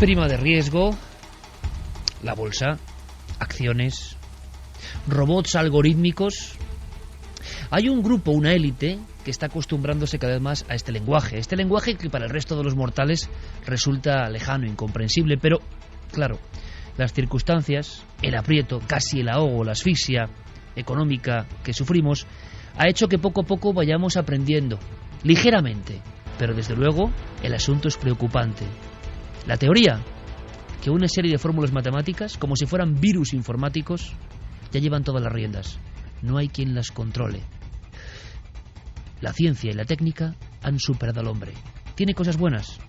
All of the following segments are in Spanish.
Prima de riesgo, la bolsa, acciones, robots algorítmicos. Hay un grupo, una élite, que está acostumbrándose cada vez más a este lenguaje que para el resto de los mortales resulta lejano, incomprensible, pero, claro, las circunstancias, el aprieto, casi el ahogo, la asfixia económica que sufrimos, ha hecho que poco a poco vayamos aprendiendo, ligeramente, pero desde luego el asunto es preocupante. La teoría, que una serie de fórmulas matemáticas, como si fueran virus informáticos, ya llevan todas las riendas. No hay quien las controle. La ciencia y la técnica han superado al hombre. Tiene cosas buenas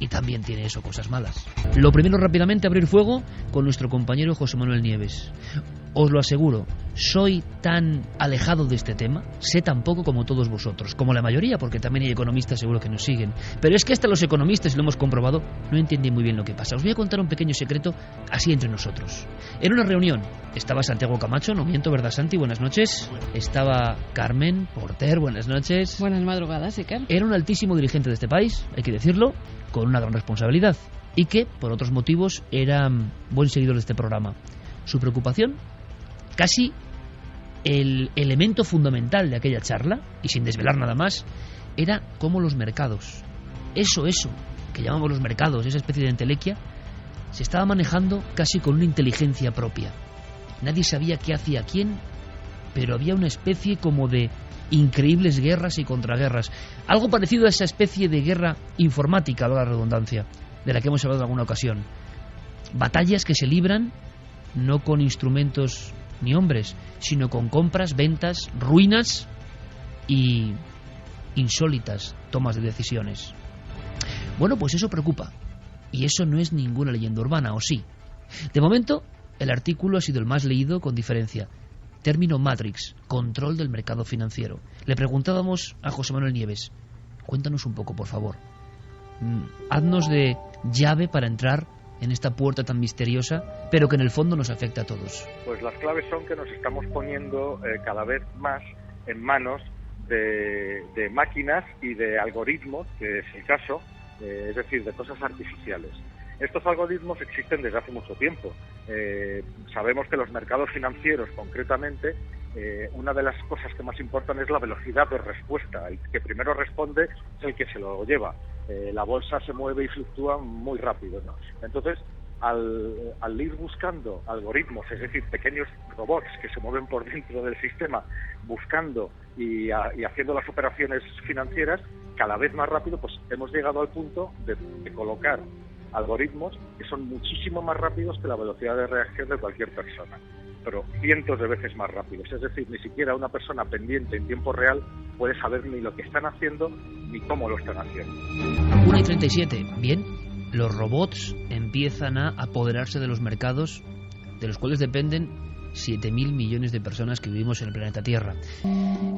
y también tiene eso, cosas malas. Lo primero, rápidamente, abrir fuego con nuestro compañero José Manuel Nieves. Os lo aseguro, soy tan alejado de este tema, sé tan poco como todos vosotros, como la mayoría, porque también hay economistas seguro que nos siguen. Pero es que hasta los economistas, y lo hemos comprobado, no entienden muy bien lo que pasa. Os voy a contar un pequeño secreto así entre nosotros. En una reunión estaba Santiago Camacho, no miento, ¿verdad, Santi? Buenas noches. Estaba Carmen Porter, buenas noches. Buenas madrugadas, Iker. Era un altísimo dirigente de este país, hay que decirlo, con una gran responsabilidad, y que, por otros motivos, era buen seguidor de este programa. Su preocupación, casi el elemento fundamental de aquella charla, y sin desvelar nada más, era cómo los mercados, eso que llamamos los mercados, esa especie de entelequia, se estaba manejando casi con una inteligencia propia. Nadie sabía qué hacía quién, pero había una especie como de increíbles guerras y contraguerras, algo parecido a esa especie de guerra informática, a la redundancia, de la que hemos hablado en alguna ocasión. Batallas que se libran no con instrumentos ni hombres, sino con compras, ventas, ruinas y insólitas tomas de decisiones. Bueno, pues eso preocupa, y eso no es ninguna leyenda urbana, ¿o sí? De momento, el artículo ha sido el más leído con diferencia. Término Matrix, control del mercado financiero. Le preguntábamos a José Manuel Nieves, cuéntanos un poco, por favor. Haznos de llave para entrar en esta puerta tan misteriosa, pero que en el fondo nos afecta a todos. Pues las claves son que nos estamos poniendo cada vez más en manos de máquinas y de algoritmos, que es el caso, es decir, de cosas artificiales. Estos algoritmos existen desde hace mucho tiempo. Sabemos que los mercados financieros, concretamente, una de las cosas que más importan es la velocidad de respuesta. El que primero responde es el que se lo lleva. La bolsa se mueve y fluctúa muy rápido, ¿no? Entonces, al ir buscando algoritmos, es decir, pequeños robots que se mueven por dentro del sistema, buscando y haciendo las operaciones financieras cada vez más rápido, pues hemos llegado al punto de colocar algoritmos que son muchísimo más rápidos que la velocidad de reacción de cualquier persona, pero cientos de veces más rápidos. Es decir, ni siquiera una persona pendiente en tiempo real puede saber ni lo que están haciendo ni cómo lo están haciendo. 1:37. Bien, los robots empiezan a apoderarse de los mercados, de los cuales dependen 7.000 millones de personas que vivimos en el planeta Tierra.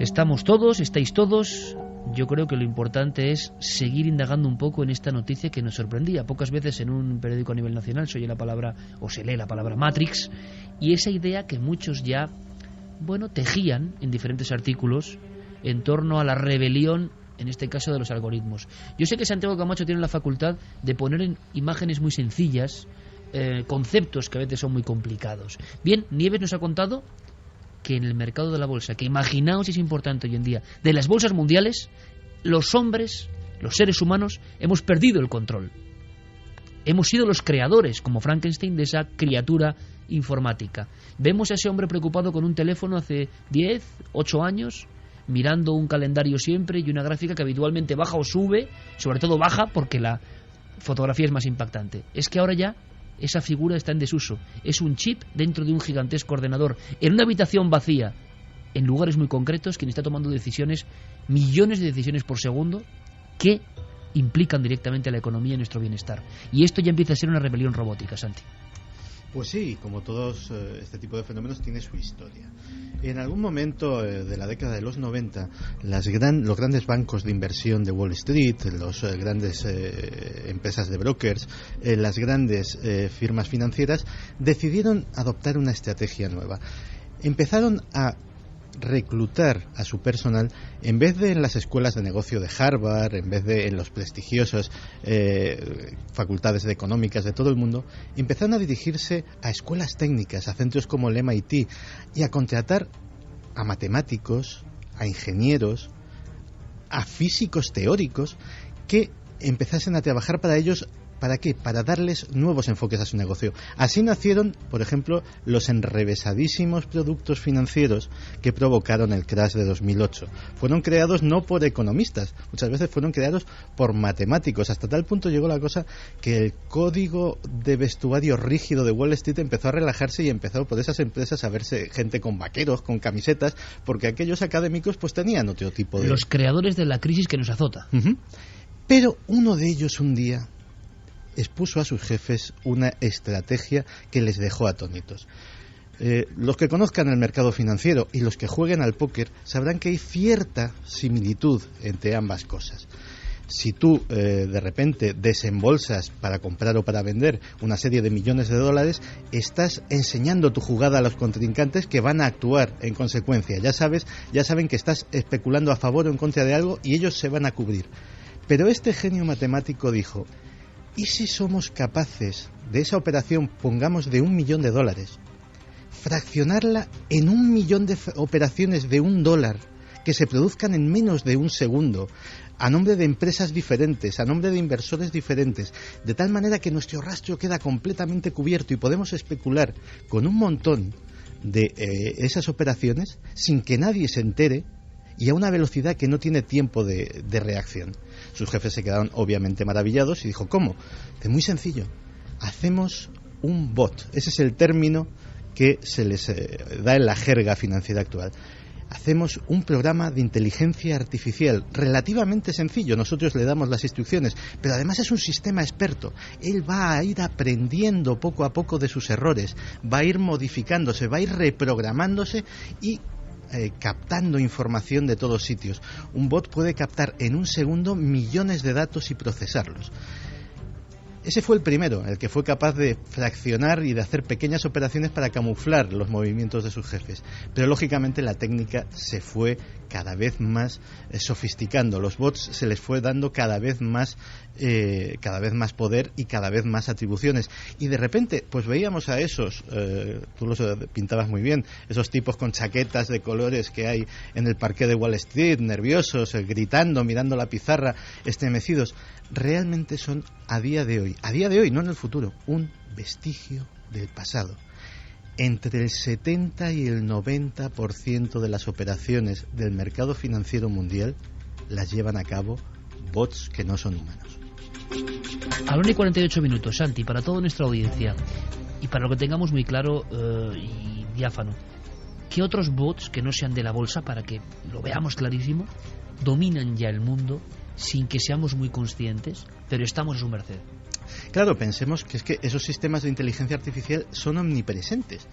Estamos todos, estáis todos. Yo creo que lo importante es seguir indagando un poco en esta noticia que nos sorprendía. Pocas veces en un periódico a nivel nacional se oye la palabra, o se lee la palabra Matrix, y esa idea que muchos ya, tejían en diferentes artículos en torno a la rebelión, en este caso de los algoritmos. Yo sé que Santiago Camacho tiene la facultad de poner en imágenes muy sencillas conceptos que a veces son muy complicados. Bien, Nieves nos ha contado que en el mercado de la bolsa, que imaginaos es importante hoy en día, de las bolsas mundiales, los hombres, los seres humanos, hemos perdido el control. Hemos sido los creadores, como Frankenstein, de esa criatura informática. Vemos a ese hombre preocupado con un teléfono hace 10, 8 años, mirando un calendario siempre y una gráfica que habitualmente baja o sube, sobre todo baja porque la fotografía es más impactante. Es que ahora ya esa figura está en desuso. Es un chip dentro de un gigantesco ordenador, en una habitación vacía, en lugares muy concretos, quien está tomando decisiones, millones de decisiones por segundo, que implican directamente a la economía y nuestro bienestar. Y esto ya empieza a ser una rebelión robótica, Santi. Pues sí, como todos este tipo de fenómenos tiene su historia. En algún momento de la década de los 90, los grandes bancos de inversión de Wall Street, las grandes empresas de brokers, las grandes firmas financieras decidieron adoptar una estrategia nueva. Empezaron a reclutar a su personal, en vez de en las escuelas de negocio de Harvard, en vez de en los prestigiosos facultades de económicas de todo el mundo, empezaron a dirigirse a escuelas técnicas, a centros como el MIT, y a contratar a matemáticos, a ingenieros, a físicos teóricos que empezasen a trabajar para ellos. ¿Para qué? Para darles nuevos enfoques a su negocio. Así nacieron, por ejemplo, los enrevesadísimos productos financieros que provocaron el crash de 2008. Fueron creados no por economistas, muchas veces fueron creados por matemáticos. Hasta tal punto llegó la cosa que el código de vestuario rígido de Wall Street empezó a relajarse y empezó por esas empresas a verse gente con vaqueros, con camisetas, porque aquellos académicos pues tenían otro tipo de... Los creadores de la crisis que nos azota. Uh-huh. Pero uno de ellos un día expuso a sus jefes una estrategia que les dejó atónitos. Los que conozcan el mercado financiero y los que jueguen al póker sabrán que hay cierta similitud entre ambas cosas. Si tú de repente desembolsas para comprar o para vender una serie de millones de dólares, estás enseñando tu jugada a los contrincantes que van a actuar en consecuencia. Ya saben que estás especulando a favor o en contra de algo y ellos se van a cubrir. Pero este genio matemático dijo: ¿y si somos capaces de esa operación, pongamos de $1 millón, fraccionarla en 1 millón de operaciones de $1 que se produzcan en menos de un segundo, a nombre de empresas diferentes, a nombre de inversores diferentes, de tal manera que nuestro rastro queda completamente cubierto y podemos especular con un montón de esas operaciones sin que nadie se entere y a una velocidad que no tiene tiempo de reacción? Sus jefes se quedaron obviamente maravillados y dijo: ¿cómo? Es muy sencillo, hacemos un bot. Ese es el término que se les da en la jerga financiera actual. Hacemos un programa de inteligencia artificial relativamente sencillo, nosotros le damos las instrucciones, pero además es un sistema experto. Él va a ir aprendiendo poco a poco de sus errores, va a ir modificándose, va a ir reprogramándose y captando información de todos sitios. Un bot puede captar en un segundo millones de datos y procesarlos. Ese fue el primero, el que fue capaz de fraccionar y de hacer pequeñas operaciones para camuflar los movimientos de sus jefes. Pero lógicamente la técnica se fue cada vez más sofisticando. Los bots se les fue dando cada vez más poder y cada vez más atribuciones. Y de repente, pues veíamos a esos, tú los pintabas muy bien, esos tipos con chaquetas de colores que hay en el parqué de Wall Street, nerviosos, gritando, mirando la pizarra, estremecidos. Realmente son a día de hoy, no en el futuro, un vestigio del pasado. Entre el 70 y el 90% de las operaciones del mercado financiero mundial las llevan a cabo bots que no son humanos. A la 1:48, Santi, para toda nuestra audiencia y para lo que tengamos muy claro y diáfano, ¿qué otros bots que no sean de la bolsa, para que lo veamos clarísimo, dominan ya el mundo sin que seamos muy conscientes, pero estamos a su merced? Claro, pensemos que es que esos sistemas de inteligencia artificial son omnipresentes.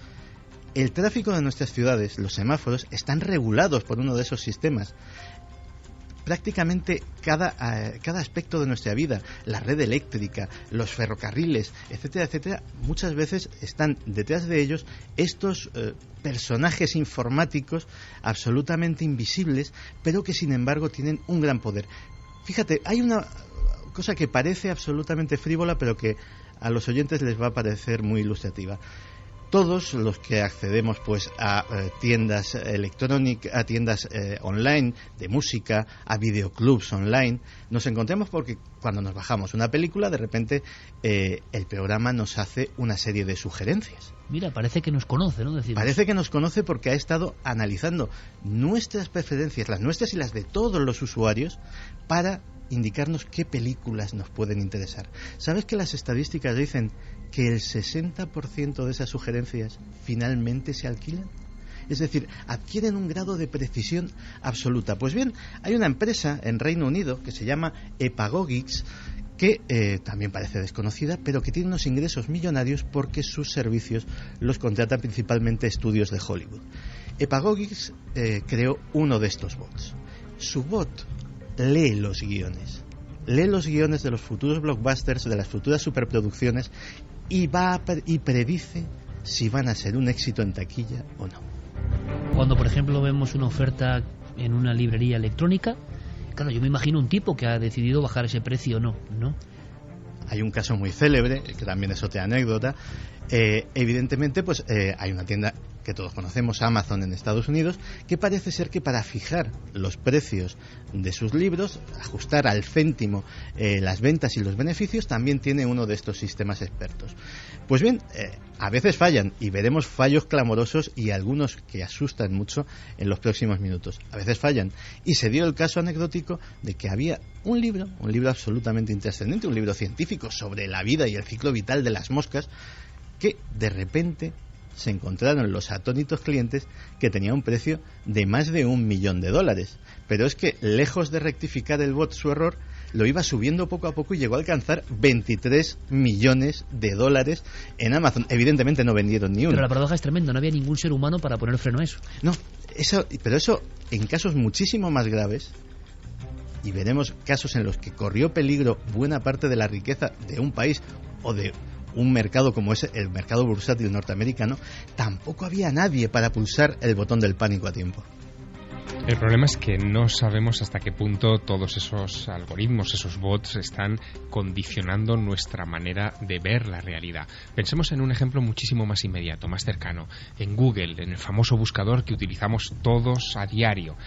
El tráfico de nuestras ciudades, los semáforos, están regulados por uno de esos sistemas. Prácticamente cada aspecto de nuestra vida, la red eléctrica, los ferrocarriles, etcétera, etcétera, muchas veces están detrás de ellos estos personajes informáticos absolutamente invisibles, pero que sin embargo tienen un gran poder. Fíjate, hay una cosa que parece absolutamente frívola, pero que a los oyentes les va a parecer muy ilustrativa. Todos los que accedemos pues a tiendas electrónicas, a tiendas online de música, a videoclubs online, nos encontramos porque cuando nos bajamos una película, de repente el programa nos hace una serie de sugerencias. Mira, parece que nos conoce, ¿no? Decimos. Parece que nos conoce porque ha estado analizando nuestras preferencias, las nuestras y las de todos los usuarios, para indicarnos qué películas nos pueden interesar. ¿Sabes que las estadísticas dicen que el 60% de esas sugerencias finalmente se alquilan? Es decir, adquieren un grado de precisión absoluta. Pues bien, hay una empresa en Reino Unido que se llama Epagogix, que también parece desconocida, pero que tiene unos ingresos millonarios porque sus servicios los contratan principalmente estudios de Hollywood. Epagogix creó uno de estos bots. Su bot lee los guiones de los futuros blockbusters, de las futuras superproducciones, y predice si van a ser un éxito en taquilla o no. cuando por ejemplo vemos una oferta en una librería electrónica, claro, yo me imagino un tipo que ha decidido bajar ese precio o no. Hay un caso muy célebre, que también es otra anécdota. Evidentemente, pues hay una tienda que todos conocemos, Amazon en Estados Unidos, que parece ser que para fijar los precios de sus libros, ajustar al céntimo las ventas y los beneficios, también tiene uno de estos sistemas expertos. Pues bien, a veces fallan, y veremos fallos clamorosos y algunos que asustan mucho en los próximos minutos. A veces fallan, y se dio el caso anecdótico de que había un libro absolutamente intrascendente, un libro científico sobre la vida y el ciclo vital de las moscas, que de repente se encontraron los atónitos clientes que tenía un precio de más de $1 millón. Pero es que, lejos de rectificar el bot su error, lo iba subiendo poco a poco y llegó a alcanzar $23 millones en Amazon. Evidentemente no vendieron ni uno. Pero la paradoja es tremenda, no había ningún ser humano para poner freno a eso. No, pero eso en casos muchísimo más graves, y veremos casos en los que corrió peligro buena parte de la riqueza de un país o de un mercado como es el mercado bursátil norteamericano, tampoco había nadie para pulsar el botón del pánico a tiempo. El problema es que no sabemos hasta qué punto todos esos algoritmos, esos bots, están condicionando nuestra manera de ver la realidad. Pensemos en un ejemplo muchísimo más inmediato, más cercano. En Google, en el famoso buscador que utilizamos todos a diario.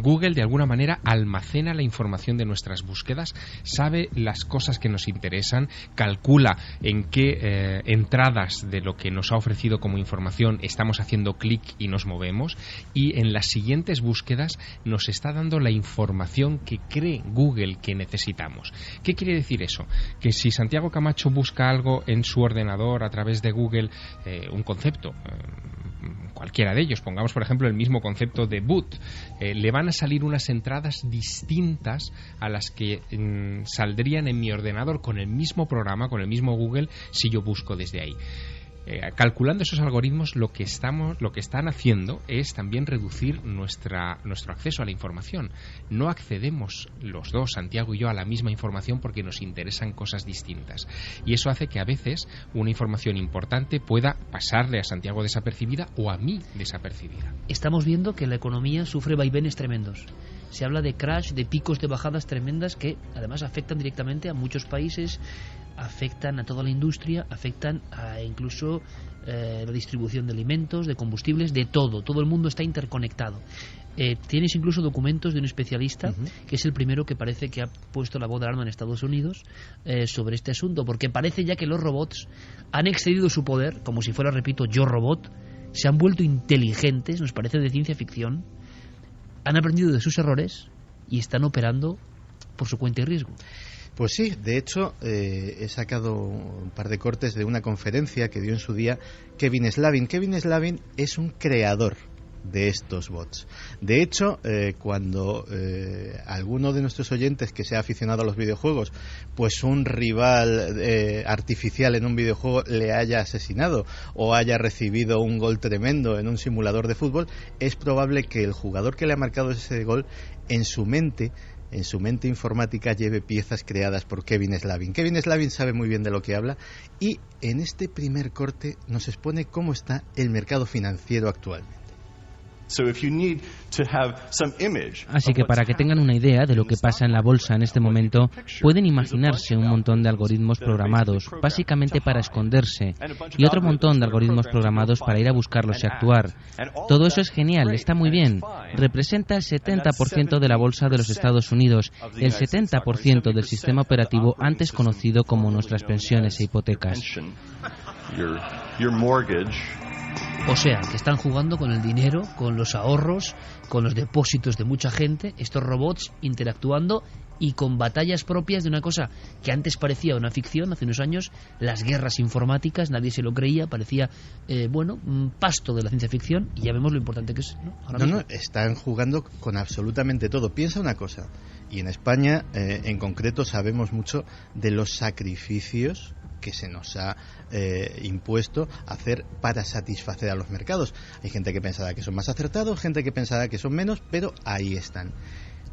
Google, de alguna manera, almacena la información de nuestras búsquedas, sabe las cosas que nos interesan, calcula en qué entradas de lo que nos ha ofrecido como información estamos haciendo clic y nos movemos, y en las siguientes búsquedas nos está dando la información que cree Google que necesitamos. ¿Qué quiere decir eso? Que si Santiago Camacho busca algo en su ordenador a través de Google, un concepto, cualquiera de ellos, pongamos por ejemplo el mismo concepto de boot, le van a salir unas entradas distintas a las que saldrían en mi ordenador con el mismo programa, con el mismo Google, si yo busco desde ahí. Calculando esos algoritmos, lo que están haciendo es también reducir nuestro acceso a la información. No accedemos los dos, Santiago y yo, a la misma información porque nos interesan cosas distintas. Y eso hace que a veces una información importante pueda pasarle a Santiago desapercibida o a mí desapercibida. Estamos viendo que la economía sufre vaivenes tremendos. Se habla de crash, de picos de bajadas tremendas que además afectan directamente a muchos países, afectan a toda la industria, afectan a incluso la distribución de alimentos, de combustibles, de todo. Todo el mundo está interconectado. Tienes incluso documentos de un especialista, que es el primero que parece que ha puesto la voz de alarma en Estados Unidos sobre este asunto, porque parece ya que los robots han excedido su poder, como si fuera, repito, Yo Robot, se han vuelto inteligentes, nos parece de ciencia ficción, han aprendido de sus errores y están operando por su cuenta y riesgo. Pues sí, de hecho he sacado un par de cortes de una conferencia que dio en su día Kevin Slavin. Kevin Slavin es un creador de estos bots. De hecho, cuando alguno de nuestros oyentes que sea aficionado a los videojuegos, pues un rival artificial en un videojuego le haya asesinado o haya recibido un gol tremendo en un simulador de fútbol, es probable que el jugador que le ha marcado ese gol en su mente informática lleve piezas creadas por Kevin Slavin. Kevin Slavin sabe muy bien de lo que habla y en este primer corte nos expone cómo está el mercado financiero actualmente. Así que para que tengan una idea de lo que pasa en la bolsa en este momento, pueden imaginarse un montón de algoritmos programados, básicamente para esconderse, y otro montón de algoritmos programados para ir a buscarlos y actuar. Todo eso es genial, está muy bien. Representa el 70% de la bolsa de los Estados Unidos, el 70% del sistema operativo antes conocido como nuestras pensiones e hipotecas. O sea, que están jugando con el dinero, con los ahorros, con los depósitos de mucha gente, estos robots interactuando y con batallas propias de una cosa que antes parecía una ficción, hace unos años, las guerras informáticas, nadie se lo creía, parecía, un pasto de la ciencia ficción, y ya vemos lo importante que es, ¿no? No, están jugando con absolutamente todo. Piensa una cosa, y en España en concreto sabemos mucho de los sacrificios que se nos ha impuesto hacer para satisfacer a los mercados. Hay gente que pensará que son más acertados, gente que pensará que son menos, pero ahí están.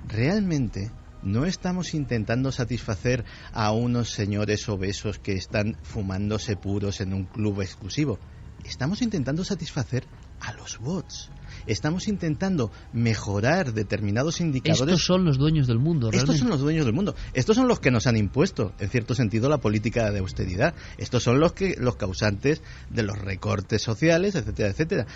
Realmente no estamos intentando satisfacer a unos señores obesos que están fumándose puros en un club exclusivo. Estamos intentando satisfacer a los bots. Estamos intentando mejorar determinados indicadores. Estos son los dueños del mundo, realmente. Estos son los dueños del mundo. Estos son los que nos han impuesto, en cierto sentido, la política de austeridad. Estos son los causantes de los recortes sociales, etcétera, etcétera.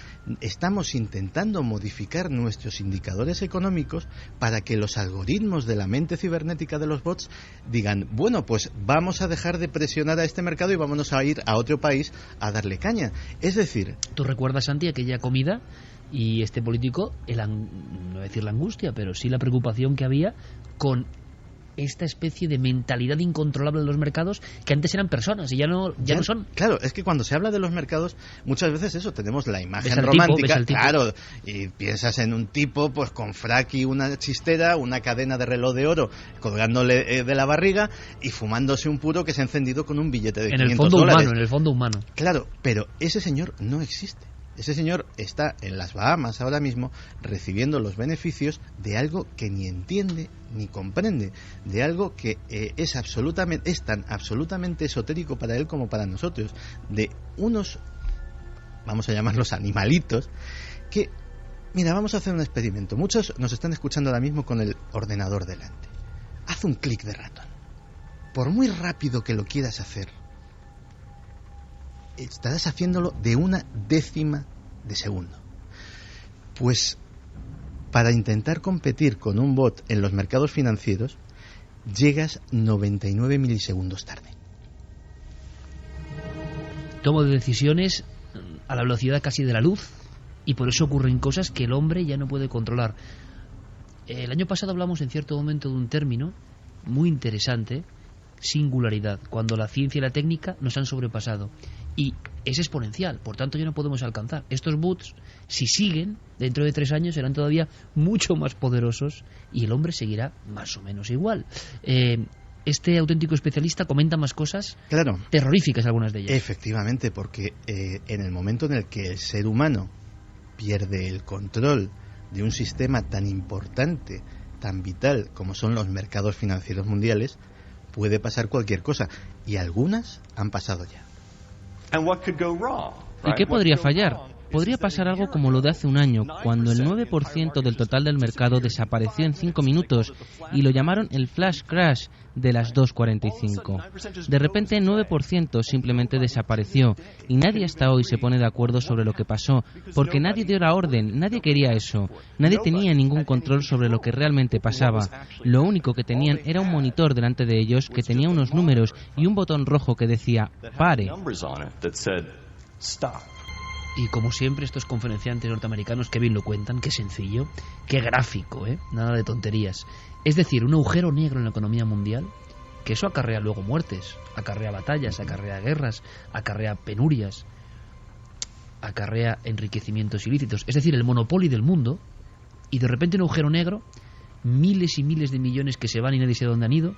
Estamos intentando modificar nuestros indicadores económicos para que los algoritmos de la mente cibernética de los bots digan, bueno, pues vamos a dejar de presionar a este mercado y vámonos a ir a otro país a darle caña. Es decir... ¿Tú recuerdas, Santi, aquella comida y este político, no voy a decir la angustia, pero sí la preocupación que había con esta especie de mentalidad incontrolable de los mercados, que antes eran personas y ya no son? Claro, es que cuando se habla de los mercados, muchas veces eso, tenemos la imagen romántica, claro, y piensas en un tipo pues con frac y una chistera, una cadena de reloj de oro colgándole de la barriga y fumándose un puro que se ha encendido con un billete de $500. En el fondo humano. Claro, pero ese señor no existe. Ese señor está en las Bahamas ahora mismo recibiendo los beneficios de algo que ni entiende ni comprende, de algo que es tan absolutamente esotérico para él como para nosotros, de unos, vamos a llamarlos animalitos, que, mira, vamos a hacer un experimento. Muchos nos están escuchando ahora mismo con el ordenador delante. Haz un clic de ratón. Por muy rápido que lo quieras hacer, estarás haciéndolo de 1/10 de segundo. Pues para intentar competir con un bot en los mercados financieros, llegas 99 milisegundos tarde. Tomo de decisiones a la velocidad casi de la luz y por eso ocurren cosas que el hombre ya no puede controlar. El año pasado hablamos en cierto momento de un término muy interesante, singularidad, cuando la ciencia y la técnica nos han sobrepasado. Y es exponencial, por tanto ya no podemos alcanzar. Estos bots, si siguen, dentro de 3 años serán todavía mucho más poderosos y el hombre seguirá más o menos igual. Este auténtico especialista comenta más cosas, claro, terroríficas, algunas de ellas. Efectivamente, porque en el momento en el que el ser humano pierde el control de un sistema tan importante, tan vital como son los mercados financieros mundiales, puede pasar cualquier cosa, y algunas han pasado ya. ¿Y qué podría fallar? Podría pasar algo como lo de hace un año, cuando el 9% del total del mercado desapareció en 5 minutos y lo llamaron el flash crash de las 2:45. De repente 9% simplemente desapareció y nadie hasta hoy se pone de acuerdo sobre lo que pasó, porque nadie dio la orden, nadie quería eso, nadie tenía ningún control sobre lo que realmente pasaba. Lo único que tenían era un monitor delante de ellos que tenía unos números y un botón rojo que decía "pare". Y como siempre, estos conferenciantes norteamericanos, qué bien lo cuentan, qué sencillo, qué gráfico, nada de tonterías. Es decir, un agujero negro en la economía mundial, que eso acarrea luego muertes, acarrea batallas, acarrea guerras, acarrea penurias, acarrea enriquecimientos ilícitos. Es decir, el monopolio del mundo, y de repente un agujero negro, miles y miles de millones que se van y nadie sabe dónde han ido.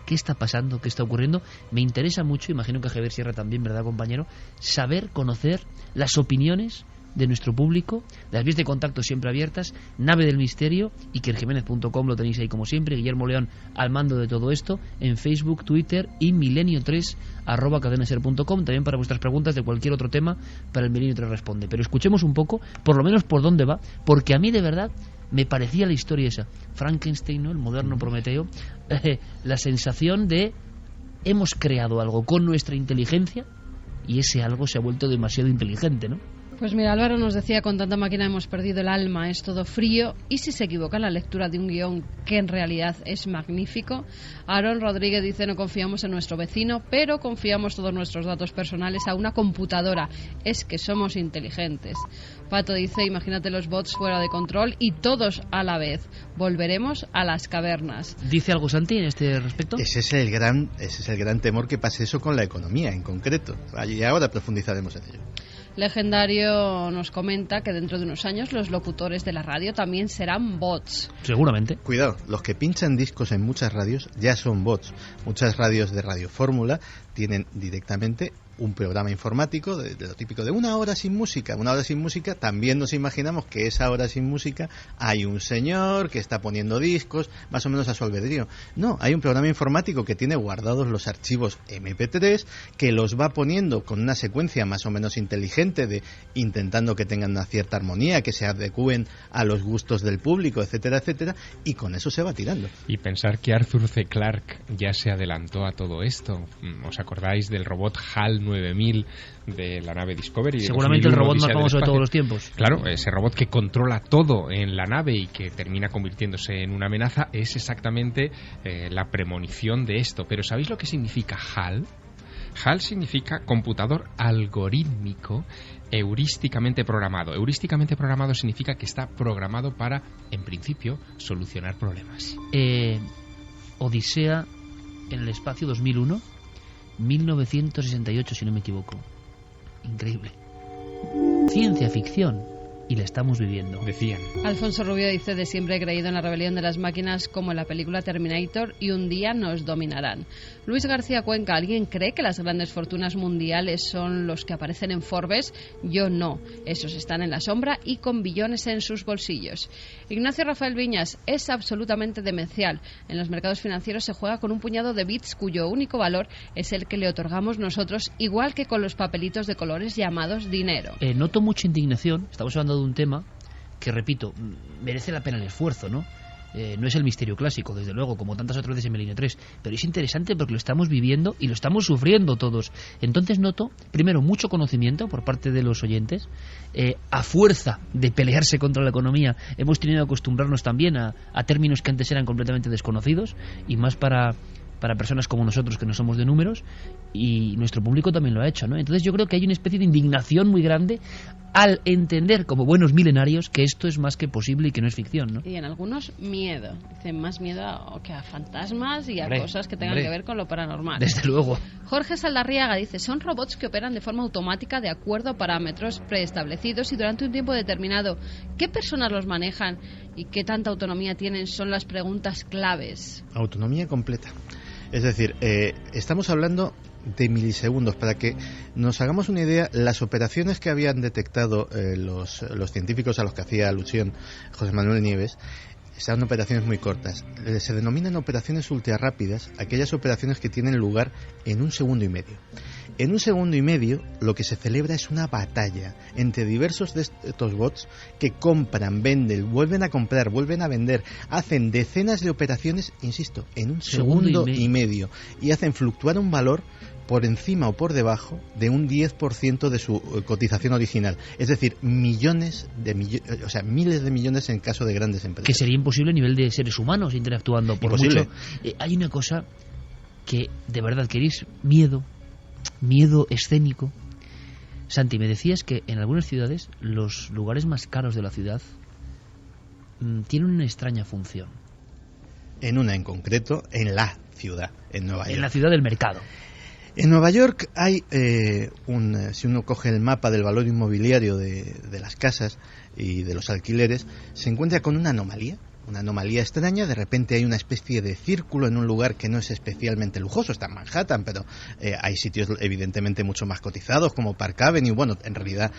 ¿Qué está pasando? ¿Qué está ocurriendo? Me interesa mucho, imagino que a Javier Sierra también, ¿verdad, compañero? Saber, conocer las opiniones de nuestro público, las vías de contacto siempre abiertas, Nave del Misterio, ikerjimenez.com, lo tenéis ahí como siempre, Guillermo León al mando de todo esto, en Facebook, Twitter y milenio3@cadenaser.com, también para vuestras preguntas de cualquier otro tema, para el Milenio 3 responde. Pero escuchemos un poco, por lo menos por dónde va, porque a mí de verdad me parecía la historia esa, Frankenstein, ¿no? El moderno Prometeo, la sensación de hemos creado algo con nuestra inteligencia y ese algo se ha vuelto demasiado inteligente, ¿no? Pues mira, Álvaro nos decía, con tanta máquina hemos perdido el alma, es todo frío, y si se equivoca en la lectura de un guión que en realidad es magnífico. Aaron Rodríguez dice, no confiamos en nuestro vecino, pero confiamos todos nuestros datos personales a una computadora, es que somos inteligentes. Pato dice, imagínate los bots fuera de control y todos a la vez, volveremos a las cavernas. ¿Dice algo Santi en este respecto? Ese es el gran temor, que pase eso con la economía en concreto, y ahora profundizaremos en ello. Legendario nos comenta que dentro de unos años los locutores de la radio también serán bots. Seguramente. Cuidado, los que pinchan discos en muchas radios ya son bots. Muchas radios de Radio Fórmula tienen directamente un programa informático de lo típico de una hora sin música. Una hora sin música, también nos imaginamos que esa hora sin música hay un señor que está poniendo discos más o menos a su albedrío. No, hay un programa informático que tiene guardados los archivos MP3, que los va poniendo con una secuencia más o menos inteligente, de intentando que tengan una cierta armonía, que se adecúen a los gustos del público, etcétera, etcétera, y con eso se va tirando. Y pensar que Arthur C. Clarke ya se adelantó a todo esto. ¿Os acordáis del robot HAL 9000 de la nave Discovery? Seguramente el robot más famoso de todos los tiempos. Claro, ese robot que controla todo en la nave y que termina convirtiéndose en una amenaza es exactamente la premonición de esto. Pero ¿sabéis lo que significa HAL? HAL significa computador algorítmico heurísticamente programado. Heurísticamente programado significa que está programado para, en principio, solucionar problemas. Odisea en el espacio 2001, 1968, si no me equivoco. Increíble. Ciencia ficción. Y la estamos viviendo. Decían. Alfonso Rubio dice: de siempre he creído en la rebelión de las máquinas como en la película Terminator, y un día nos dominarán. Luis García Cuenca: ¿alguien cree que las grandes fortunas mundiales son los que aparecen en Forbes? Yo no. Esos están en la sombra y con billones en sus bolsillos. Ignacio Rafael Viñas: es absolutamente demencial. En los mercados financieros se juega con un puñado de bits cuyo único valor es el que le otorgamos nosotros, igual que con los papelitos de colores llamados dinero. Noto mucha indignación. Estamos hablando de un tema que, repito, merece la pena el esfuerzo, ¿no? No es el misterio clásico, desde luego, como tantas otras veces en Milenio 3, pero es interesante porque lo estamos viviendo y lo estamos sufriendo todos. Entonces noto, primero, mucho conocimiento por parte de los oyentes. A fuerza de pelearse contra la economía, hemos tenido que acostumbrarnos también a términos que antes eran completamente desconocidos, y más para personas como nosotros, que no somos de números, y nuestro público también lo ha hecho, ¿no? Entonces yo creo que hay una especie de indignación muy grande al entender, como buenos milenarios, que esto es más que posible y que no es ficción, ¿no? Y en algunos miedo, dicen más miedo que a fantasmas y a cosas que tengan que ver con lo paranormal. Desde luego. Jorge Saldarriaga dice: son robots que operan de forma automática de acuerdo a parámetros preestablecidos y durante un tiempo determinado. ¿Qué personas los manejan y qué tanta autonomía tienen? Son las preguntas claves. Autonomía completa. Es decir, estamos hablando de milisegundos. Para que nos hagamos una idea, las operaciones que habían detectado los científicos a los que hacía alusión José Manuel Nieves son operaciones muy cortas. Se denominan operaciones ultrarrápidas aquellas operaciones que tienen lugar en 1 segundo y medio. En 1 segundo y medio lo que se celebra es una batalla entre diversos de estos bots que compran, venden, vuelven a comprar, vuelven a vender, hacen decenas de operaciones, insisto, en 1 segundo y medio, y hacen fluctuar un valor por encima o por debajo de un 10% de su cotización original. Es decir, miles de millones en caso de grandes empresas. Que sería imposible a nivel de seres humanos interactuando por imposible. Mucho. Hay una cosa que de verdad queréis: miedo escénico. Santi, me decías que en algunas ciudades los lugares más caros de la ciudad tienen una extraña función. En una en concreto, en la ciudad, en Nueva York. En la ciudad del mercado. En Nueva York hay si uno coge el mapa del valor inmobiliario de las casas y de los alquileres, se encuentra con una anomalía extraña. De repente hay una especie de círculo en un lugar que no es especialmente lujoso. Está en Manhattan, pero hay sitios evidentemente mucho más cotizados, como Park Avenue, bueno, en realidad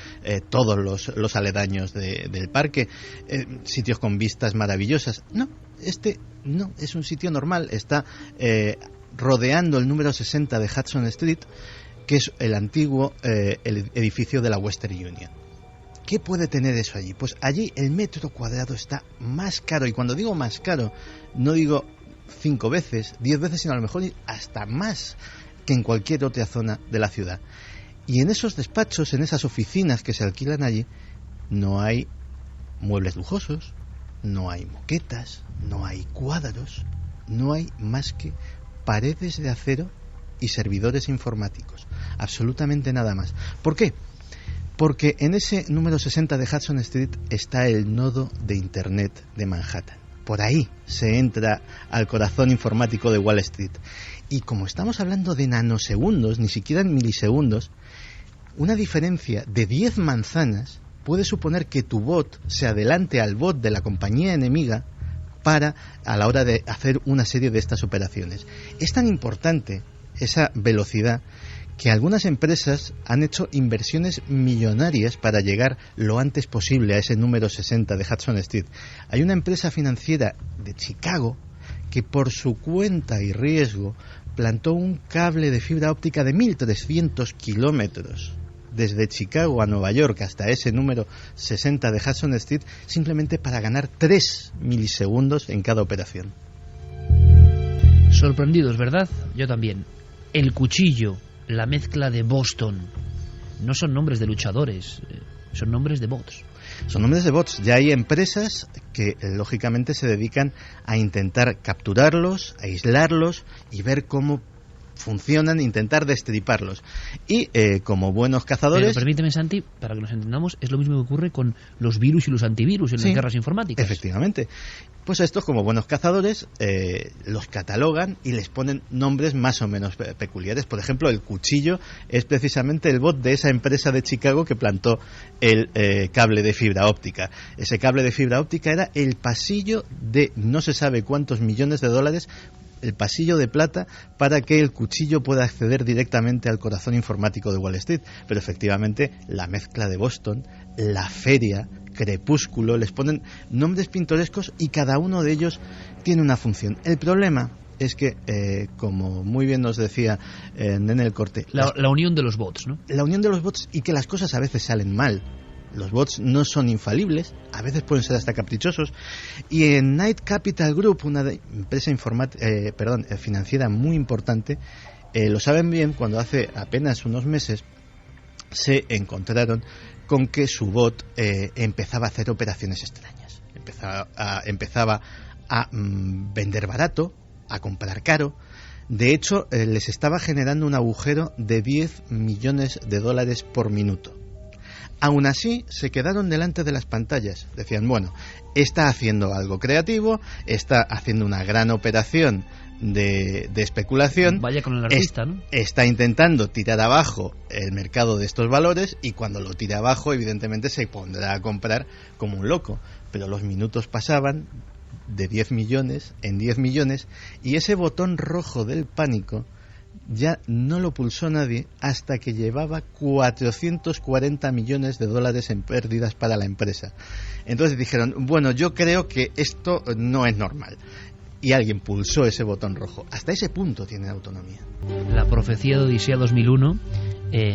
todos los aledaños del parque, sitios con vistas maravillosas. No, este no es un sitio normal. Está rodeando el número 60 de Hudson Street, que es el antiguo el edificio de la Western Union. ¿Qué puede tener eso allí? Pues allí el metro cuadrado está más caro, y cuando digo más caro, no digo 5 veces, 10 veces, sino a lo mejor hasta más que en cualquier otra zona de la ciudad. Y en esos despachos, en esas oficinas que se alquilan allí, no hay muebles lujosos, no hay moquetas, no hay cuadros, no hay más que paredes de acero y servidores informáticos. Absolutamente nada más. ¿Por qué? Porque en ese número 60 de Hudson Street está el nodo de Internet de Manhattan. Por ahí se entra al corazón informático de Wall Street. Y como estamos hablando de nanosegundos, ni siquiera en milisegundos, una diferencia de 10 manzanas puede suponer que tu bot se adelante al bot de la compañía enemiga a la hora de hacer una serie de estas operaciones. Es tan importante esa velocidad que algunas empresas han hecho inversiones millonarias para llegar lo antes posible a ese número 60 de Hudson Street. Hay una empresa financiera de Chicago que por su cuenta y riesgo plantó un cable de fibra óptica de 1.300 kilómetros desde Chicago a Nueva York hasta ese número 60 de Hudson Street, simplemente para ganar 3 milisegundos en cada operación. Sorprendidos, ¿verdad? Yo también. El cuchillo, la mezcla de Boston, no son nombres de luchadores, son nombres de bots. Son nombres de bots. Ya hay empresas que lógicamente se dedican a intentar capturarlos, aislarlos y ver cómo funcionan, intentar destriparlos. Y como buenos cazadores... Pero permíteme, Santi, para que nos entendamos, es lo mismo que ocurre con los virus y los antivirus en las guerras informáticas. Efectivamente. Pues estos, como buenos cazadores, los catalogan y les ponen nombres más o menos peculiares. Por ejemplo, el cuchillo es precisamente el bot de esa empresa de Chicago que plantó el cable de fibra óptica. Ese cable de fibra óptica era el pasillo de no se sabe cuántos millones de dólares, el pasillo de plata, para que el cuchillo pueda acceder directamente al corazón informático de Wall Street. Pero efectivamente la mezcla de Boston, la feria, Crepúsculo, les ponen nombres pintorescos y cada uno de ellos tiene una función. El problema es que, como muy bien nos decía Nene el Corte, la unión de los bots, ¿no? La unión de los bots, y que las cosas a veces salen mal. Los bots no son infalibles, a veces pueden ser hasta caprichosos. Y en Knight Capital Group, una empresa financiera muy importante, lo saben bien cuando hace apenas unos meses se encontraron con que su bot empezaba a hacer operaciones extrañas. Empezaba a vender barato, a comprar caro. De hecho, les estaba generando un agujero de 10 millones de dólares por minuto. Aún así, se quedaron delante de las pantallas. Decían, bueno, está haciendo algo creativo, está haciendo una gran operación de especulación. Vaya con el artista, ¿no? Está intentando tirar abajo el mercado de estos valores, y cuando lo tire abajo, evidentemente se pondrá a comprar como un loco. Pero los minutos pasaban de 10 millones en 10 millones, y ese botón rojo del pánico ya no lo pulsó nadie hasta que llevaba 440 millones de dólares en pérdidas para la empresa. Entonces dijeron, bueno, yo creo que esto no es normal. Y alguien pulsó ese botón rojo. Hasta ese punto tiene autonomía. La profecía de Odisea 2001,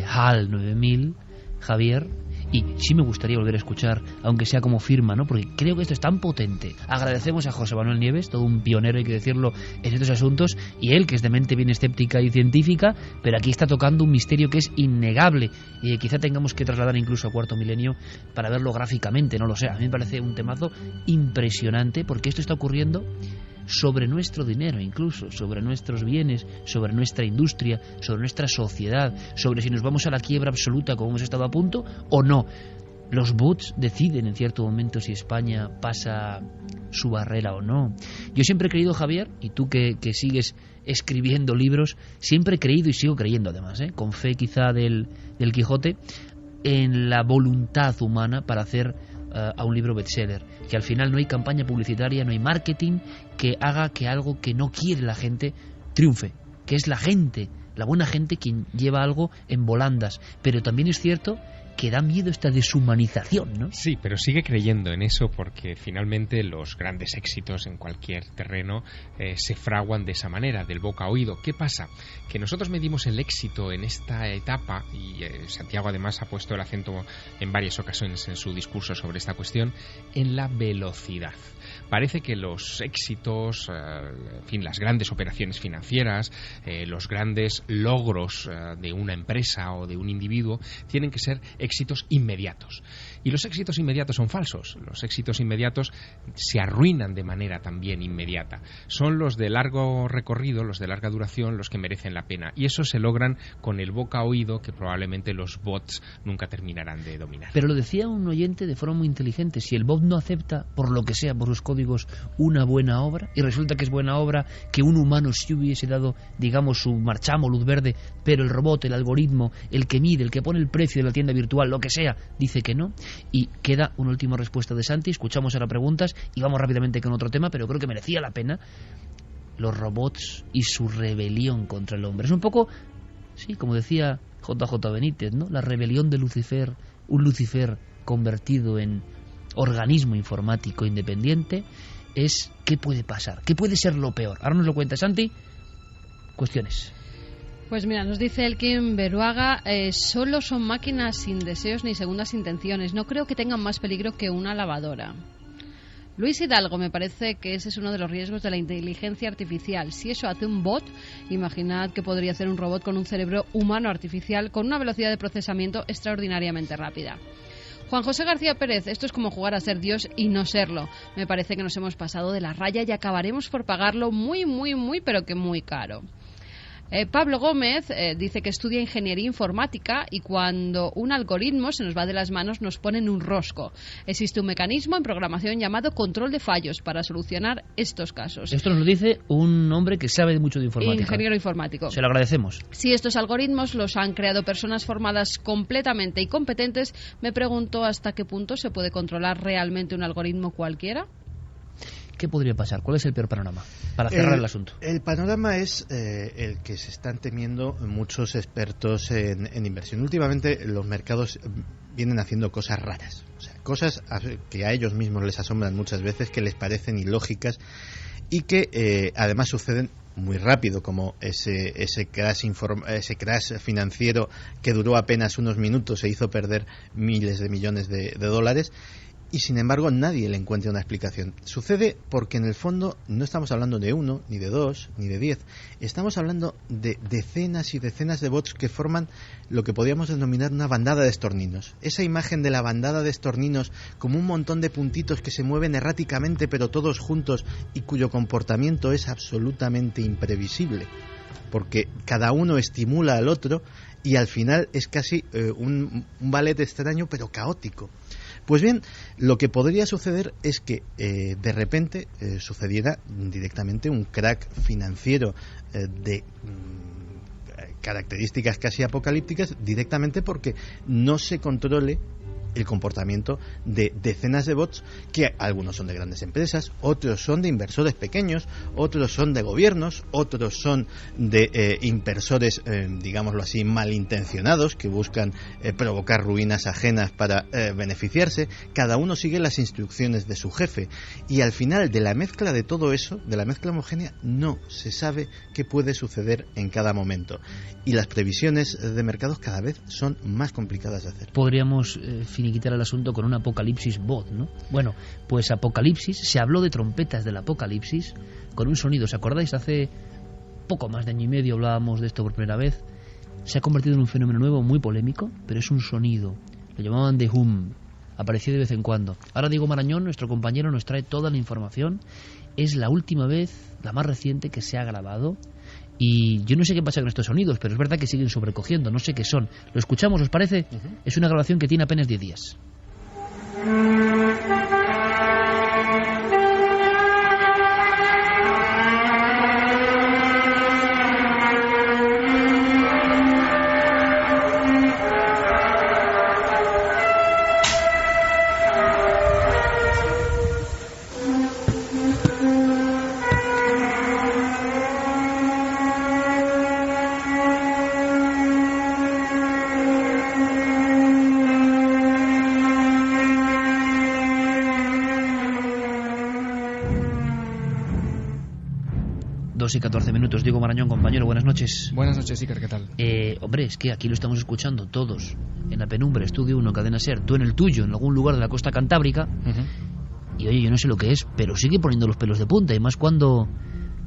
HAL 9000, Javier, y sí me gustaría volver a escuchar, aunque sea como firma, ¿no? Porque creo que esto es tan potente. Agradecemos a José Manuel Nieves, todo un pionero, hay que decirlo, en estos asuntos, y él, que es de mente bien escéptica y científica, pero aquí está tocando un misterio que es innegable, y quizá tengamos que trasladar incluso a Cuarto Milenio para verlo gráficamente, no lo sé. A mí me parece un temazo impresionante, porque esto está ocurriendo sobre nuestro dinero, incluso sobre nuestros bienes, sobre nuestra industria, sobre nuestra sociedad, sobre si nos vamos a la quiebra absoluta como hemos estado a punto o no. Los bots deciden en cierto momento si España pasa su barrera o no. Yo siempre he creído, Javier, y tú que sigues escribiendo libros, siempre he creído y sigo creyendo además, con fe quizá del Quijote, en la voluntad humana para hacer a un libro bestseller, que al final no hay campaña publicitaria, no hay marketing que haga que algo que no quiere la gente triunfe, que es la gente, la buena gente, quien lleva algo en volandas. Pero también es cierto que da miedo esta deshumanización, ¿no? Sí, pero sigue creyendo en eso, porque finalmente los grandes éxitos en cualquier terreno se fraguan de esa manera, del boca a oído. ¿Qué pasa? Que nosotros medimos el éxito en esta etapa, y Santiago además ha puesto el acento en varias ocasiones en su discurso sobre esta cuestión, en la velocidad. Parece que los éxitos, en fin, las grandes operaciones financieras, los grandes logros de una empresa o de un individuo tienen que ser éxitos inmediatos. Y los éxitos inmediatos son falsos. Los éxitos inmediatos se arruinan de manera también inmediata. Son los de largo recorrido, los de larga duración, los que merecen la pena. Y eso se logran con el boca a oído, que probablemente los bots nunca terminarán de dominar. Pero lo decía un oyente de forma muy inteligente: si el bot no acepta, por lo que sea, por sus códigos, una buena obra, y resulta que es buena obra, que un humano sí hubiese dado, digamos, su marchamo, luz verde, pero el robot, el algoritmo, el que mide, el que pone el precio de la tienda virtual, lo que sea, dice que no. Y queda una última respuesta de Santi. Escuchamos ahora preguntas y vamos rápidamente con otro tema, pero creo que merecía la pena: los robots y su rebelión contra el hombre. Es un poco, Sí, como decía JJ Benítez, ¿no? La rebelión de Lucifer, un Lucifer convertido en organismo informático independiente, es ¿qué puede pasar? ¿Qué puede ser lo peor? Ahora nos lo cuenta Santi. Cuestiones. Pues mira, nos dice Elkin Beruaga, solo son máquinas sin deseos ni segundas intenciones. No creo que tengan más peligro que una lavadora. Luis Hidalgo, me parece que ese es uno de los riesgos de la inteligencia artificial. Si eso hace un bot, imaginad que podría hacer un robot con un cerebro humano artificial con una velocidad de procesamiento extraordinariamente rápida. Juan José García Pérez, esto es como jugar a ser Dios y no serlo. Me parece que nos hemos pasado de la raya y acabaremos por pagarlo muy, pero que muy caro. Pablo Gómez dice que estudia ingeniería informática y cuando un algoritmo se nos va de las manos nos pone en un rosco. Existe un mecanismo en programación llamado control de fallos para solucionar estos casos. Esto nos lo dice un hombre que sabe mucho de informática. Ingeniero informático. Se lo agradecemos. Si estos algoritmos los han creado personas formadas completamente y competentes, me pregunto hasta qué punto se puede controlar realmente un algoritmo cualquiera. ¿Qué podría pasar? ¿Cuál es el peor panorama? Para cerrar el asunto. El panorama es el que se están temiendo muchos expertos en inversión. Últimamente los mercados vienen haciendo cosas raras, o sea, cosas que a ellos mismos les asombran muchas veces, que les parecen ilógicas y que además suceden muy rápido, como ese crash financiero que duró apenas unos minutos e hizo perder miles de millones de dólares. Y sin embargo nadie le encuentra una explicación. Sucede porque en el fondo no estamos hablando de 1, ni de 2, ni de 10. Estamos hablando de decenas y decenas de bots que forman lo que podríamos denominar una bandada de estorninos. Esa imagen de la bandada de estorninos como un montón de puntitos que se mueven erráticamente pero todos juntos y cuyo comportamiento es absolutamente imprevisible. Porque cada uno estimula al otro y al final es casi un ballet extraño pero caótico. Pues bien, lo que podría suceder es que de repente sucediera directamente un crack financiero de características casi apocalípticas, directamente porque no se controle el comportamiento de decenas de bots, que algunos son de grandes empresas, otros son de inversores pequeños, otros son de gobiernos, otros son de inversores, digámoslo así, malintencionados, que buscan provocar ruinas ajenas para beneficiarse. Cada uno sigue las instrucciones de su jefe y al final de la mezcla de todo eso, de la mezcla homogénea, no se sabe qué puede suceder en cada momento y las previsiones de mercados cada vez son más complicadas de hacer. Podríamos finiquitar el asunto con un apocalipsis bot, ¿no? Bueno, pues apocalipsis, se habló de trompetas del apocalipsis con un sonido, ¿os acordáis? Hace poco más de año y medio hablábamos de esto por primera vez. Se ha convertido en un fenómeno nuevo muy polémico, pero es un sonido, lo llamaban The Hum, aparecía de vez en cuando. Ahora Diego Marañón, nuestro compañero, nos trae toda la información. Es la última vez, la más reciente que se ha grabado. Y yo no sé qué pasa con estos sonidos, pero es verdad que siguen sobrecogiendo, no sé qué son. ¿Lo escuchamos, os parece? Es una grabación que tiene apenas 10 días. 2 y 14 minutos. Diego Marañón, compañero, buenas noches. Buenas noches, Iker, ¿qué tal? Hombre, es que aquí lo estamos escuchando todos. En la penumbra, Estudio 1, Cadena SER, tú en el tuyo, en algún lugar de la costa cantábrica. Y oye, yo no sé lo que es, pero sigue poniendo los pelos de punta. Y más cuando,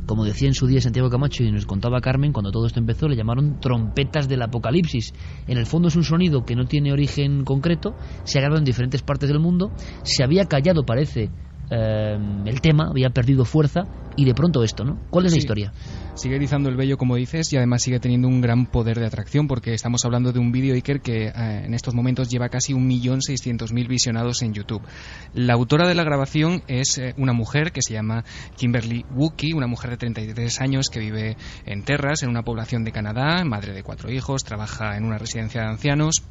como decía en su día Santiago Camacho y nos contaba Carmen, cuando todo esto empezó, le llamaron trompetas del apocalipsis. En el fondo es un sonido que no tiene origen concreto, se ha grabado en diferentes partes del mundo, se había callado, parece, el tema, había perdido fuerza y de pronto esto, ¿no? ¿Cuál es la historia? Sigue erizando el vello, como dices, y además sigue teniendo un gran poder de atracción, porque estamos hablando de un vídeo, Iker, que en estos momentos lleva casi 1.600.000 visionados en YouTube. La autora de la grabación es una mujer que se llama Kimberly Wookie, una mujer de 33 años que vive en Terras, en una población de Canadá, madre de 4 hijos, trabaja en una residencia de ancianos.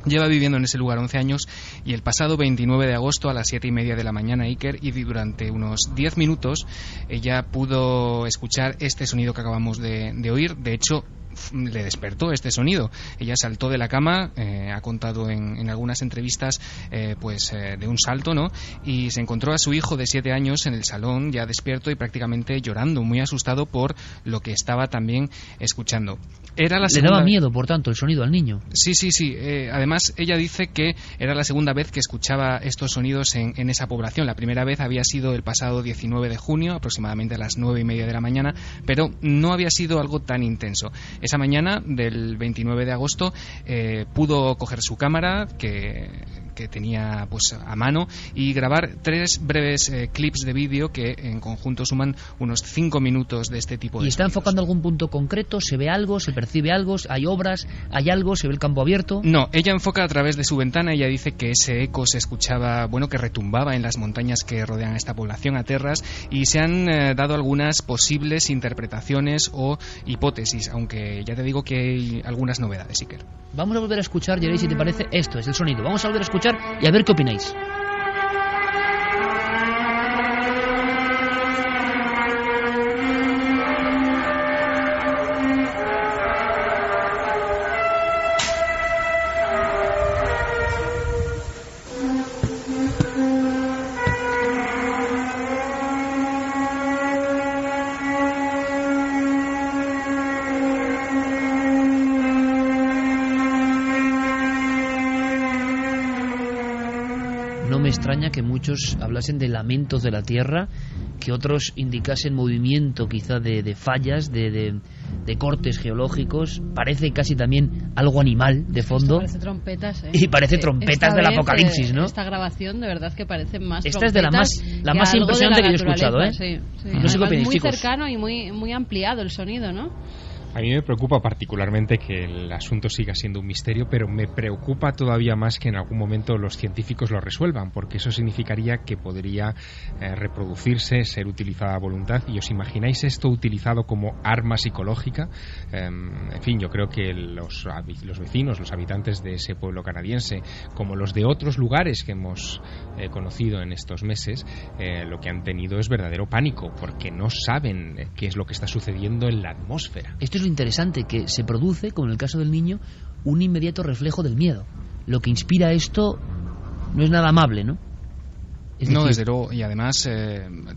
Lleva viviendo en ese lugar 11 años y el pasado 29 de agosto a las 7:30 de la mañana, Iker, y durante unos 10 minutos ella pudo escuchar este sonido que acabamos de oír. De hecho, le despertó este sonido. Ella saltó de la cama, ha contado en algunas entrevistas de un salto, ¿no? Y se encontró a su hijo de 7 años en el salón, ya despierto y prácticamente llorando, muy asustado por lo que estaba también escuchando. Era la segunda... Le daba miedo, por tanto, el sonido al niño. Sí. Además, ella dice que era la segunda vez que escuchaba estos sonidos en esa población. La primera vez había sido el pasado 19 de junio, aproximadamente a las 9:30 de la mañana, pero no había sido algo tan intenso. Esa mañana del 29 de agosto pudo coger su cámara que tenía pues a mano y grabar 3 breves clips de vídeo que en conjunto suman unos 5 minutos de este tipo de... ¿Y está enfocando algún punto concreto? ¿Se ve algo? ¿Se percibe algo? ¿Hay obras? ¿Hay algo? ¿Se ve el campo abierto? No, ella enfoca a través de su ventana. Ella dice que ese eco se escuchaba, que retumbaba en las montañas que rodean a esta población, a Terras, y se han dado algunas posibles interpretaciones o hipótesis, aunque ya te digo que hay algunas novedades, Iker. Vamos a volver a escuchar, Jerry, si te parece, esto es el sonido. Vamos a volver a escuchar y a ver qué opináis. No me extraña que muchos hablasen de lamentos de la tierra, que otros indicasen movimiento quizá de fallas, de cortes geológicos. Parece casi también algo animal de fondo. Parece trompetas, ¿eh? Y parece trompetas del apocalipsis, ¿no? Esta grabación de verdad que parece más esta es de la más impresionante que yo he escuchado, ¿eh? Sí. No sé qué opináis, muy chicos. Cercano y muy ampliado el sonido, ¿no? A mí me preocupa particularmente que el asunto siga siendo un misterio, pero me preocupa todavía más que en algún momento los científicos lo resuelvan, porque eso significaría que podría reproducirse, ser utilizada a voluntad. ¿Y os imagináis esto utilizado como arma psicológica? En fin, yo creo que los vecinos, los habitantes de ese pueblo canadiense, como los de otros lugares que hemos conocido en estos meses, lo que han tenido es verdadero pánico, porque no saben qué es lo que está sucediendo en la atmósfera. Esto es lo interesante, que se produce, como en el caso del niño, un inmediato reflejo del miedo. Lo que inspira esto no es nada amable, ¿no? No, desde luego. Y además,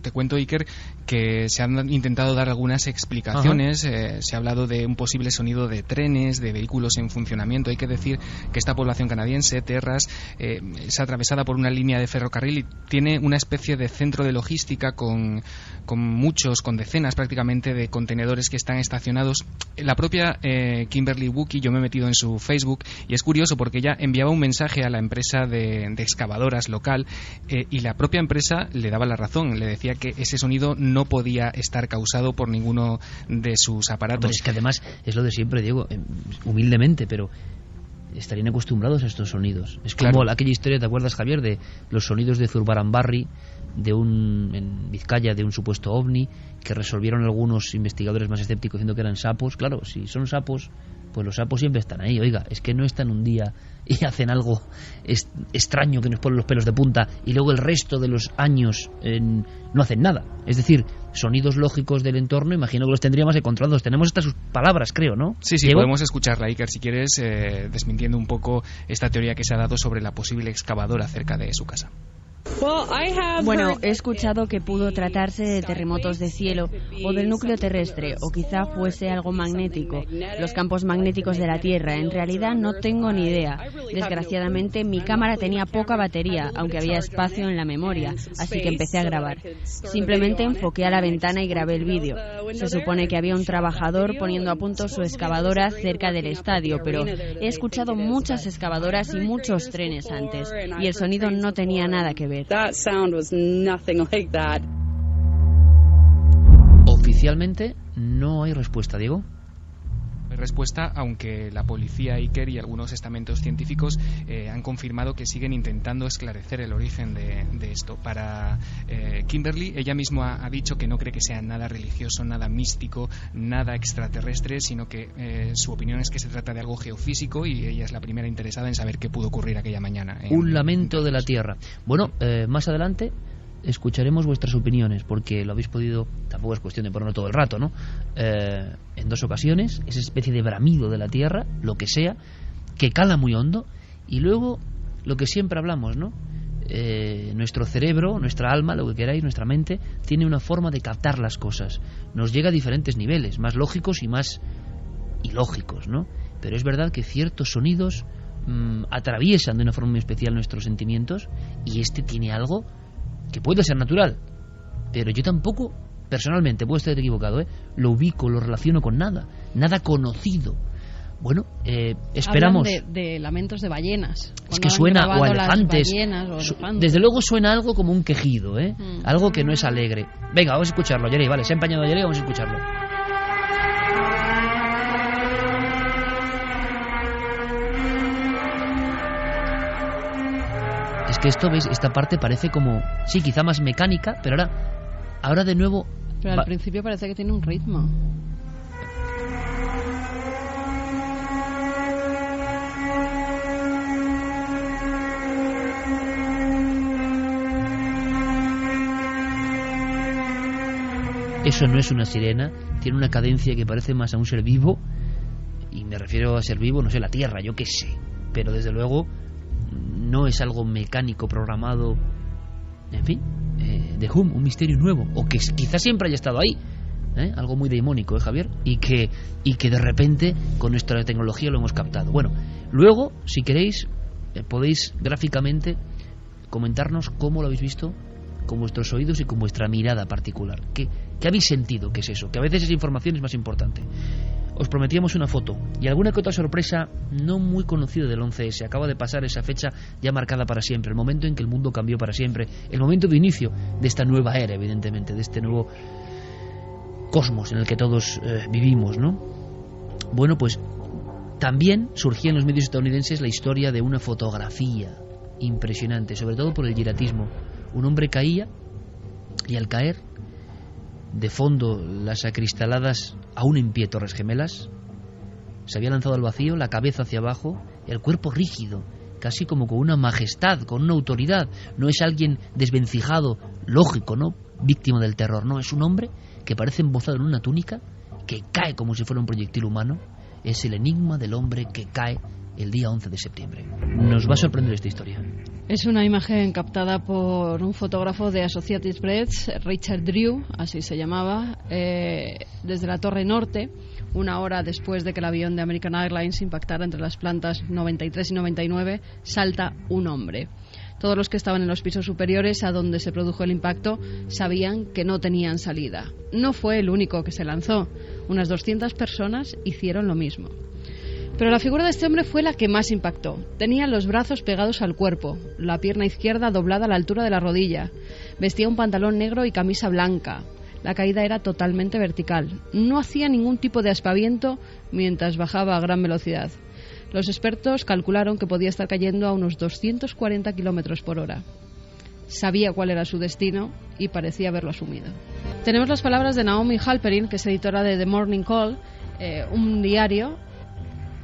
te cuento, Iker, que se han intentado dar algunas explicaciones. Se ha hablado de un posible sonido de trenes, de vehículos en funcionamiento. Hay que decir que esta población canadiense, Terras, es atravesada por una línea de ferrocarril y tiene una especie de centro de logística con decenas prácticamente de contenedores que están estacionados. La propia Kimberly Wookie, yo me he metido en su Facebook y es curioso porque ella enviaba un mensaje a la empresa de excavadoras local y la propia empresa le daba la razón, le decía que ese sonido no podía estar causado por ninguno de sus aparatos. Hombre, es que además es lo de siempre, Diego, humildemente, pero estarían acostumbrados a estos sonidos. Es como aquella historia, ¿te acuerdas, Javier, de los sonidos de Zurbaranbarri, en Vizcaya, de un supuesto ovni, que resolvieron algunos investigadores más escépticos diciendo que eran sapos? Claro, si son sapos, pues los sapos siempre están ahí. Oiga, es que no están un día y hacen algo extraño que nos pone los pelos de punta y luego el resto de los años no hacen nada. Es decir, sonidos lógicos del entorno, imagino que los tendríamos controlados. Tenemos estas sus palabras, creo, ¿no? Sí, ¿Diego? Podemos escucharla, Iker, si quieres, desmintiendo un poco esta teoría que se ha dado sobre la posible excavadora cerca de su casa. Bueno, he escuchado que pudo tratarse de terremotos de cielo o del núcleo terrestre, o quizá fuese algo magnético, los campos magnéticos de la Tierra. En realidad no tengo ni idea. Desgraciadamente mi cámara tenía poca batería, aunque había espacio en la memoria, así que empecé a grabar. Simplemente enfoqué a la ventana y grabé el vídeo. Se supone que había un trabajador poniendo a punto su excavadora cerca del estadio, pero he escuchado muchas excavadoras y muchos trenes antes, y el sonido no tenía nada que ver. Oficialmente no hay respuesta, Diego. No hay respuesta, aunque la policía, Iker, y algunos estamentos científicos han confirmado que siguen intentando esclarecer el origen de esto. Para Kimberly, ella misma ha dicho que no cree que sea nada religioso, nada místico, nada extraterrestre, sino que su opinión es que se trata de algo geofísico y ella es la primera interesada en saber qué pudo ocurrir aquella mañana. Un lamento de la Tierra. Bueno, más adelante escucharemos vuestras opiniones, porque lo habéis podido, tampoco es cuestión de ponerlo todo el rato, ¿no? En 2 ocasiones, esa especie de bramido de la tierra, lo que sea, que cala muy hondo, y luego lo que siempre hablamos, ¿no? Nuestro cerebro, nuestra alma, lo que queráis, nuestra mente, tiene una forma de captar las cosas. Nos llega a diferentes niveles, más lógicos y más ilógicos, ¿no? Pero es verdad que ciertos sonidos atraviesan de una forma muy especial nuestros sentimientos, y este tiene algo que puede ser natural, pero yo tampoco, personalmente, puedo estar equivocado, lo ubico, lo relaciono con nada conocido. Bueno, esperamos. Hablan de lamentos de ballenas. Es que suena, o elefantes. Elefantes. Desde luego suena algo como un quejido, algo que no es alegre. Venga, vamos a escucharlo, Yerei, vale, se ha empañado Yerei, vamos a escucharlo. Es que esto, ¿veis? Esta parte parece como, sí, quizá más mecánica, pero ahora de nuevo... Pero al principio parece que tiene un ritmo. Eso no es una sirena, tiene una cadencia que parece más a un ser vivo, y me refiero a ser vivo, no sé, la Tierra, yo qué sé, pero desde luego no es algo mecánico, programado, en fin, de Hum, un misterio nuevo, o que quizás siempre haya estado ahí, algo muy deimónico, Javier, y que de repente con nuestra tecnología lo hemos captado. Bueno, luego, si queréis, podéis gráficamente comentarnos cómo lo habéis visto, con vuestros oídos y con vuestra mirada particular. ¿Qué habéis sentido? ¿Qué es eso? Que a veces esa información es más importante. Os prometíamos una foto y alguna que otra sorpresa no muy conocida del 11S. Acaba de pasar esa fecha ya marcada para siempre, el momento en que el mundo cambió para siempre, el momento de inicio de esta nueva era, evidentemente, de este nuevo cosmos en el que todos vivimos, ¿no? Bueno, pues también surgía en los medios estadounidenses la historia de una fotografía impresionante, sobre todo por el giratismo. Un hombre caía y al caer, de fondo las acristaladas aún en pie Torres Gemelas, se había lanzado al vacío, la cabeza hacia abajo, el cuerpo rígido, casi como con una majestad, con una autoridad. No es alguien desvencijado, lógico, ¿no? Víctima del terror, no, es un hombre que parece embozado en una túnica, que cae como si fuera un proyectil humano. Es el enigma del hombre que cae el día 11 de septiembre. Nos va a sorprender esta historia. Es una imagen captada por un fotógrafo de Associated Press, Richard Drew, así se llamaba, desde la Torre Norte, 1 hora después de que el avión de American Airlines impactara entre las plantas 93 y 99, salta un hombre. Todos los que estaban en los pisos superiores a donde se produjo el impacto sabían que no tenían salida. No fue el único que se lanzó. Unas 200 personas hicieron lo mismo. Pero la figura de este hombre fue la que más impactó. Tenía los brazos pegados al cuerpo, la pierna izquierda doblada a la altura de la rodilla. Vestía un pantalón negro y camisa blanca. La caída era totalmente vertical. No hacía ningún tipo de aspaviento mientras bajaba a gran velocidad. Los expertos calcularon que podía estar cayendo a unos 240 kilómetros por hora. Sabía cuál era su destino y parecía haberlo asumido. Tenemos las palabras de Naomi Halperin, que es editora de The Morning Call, un diario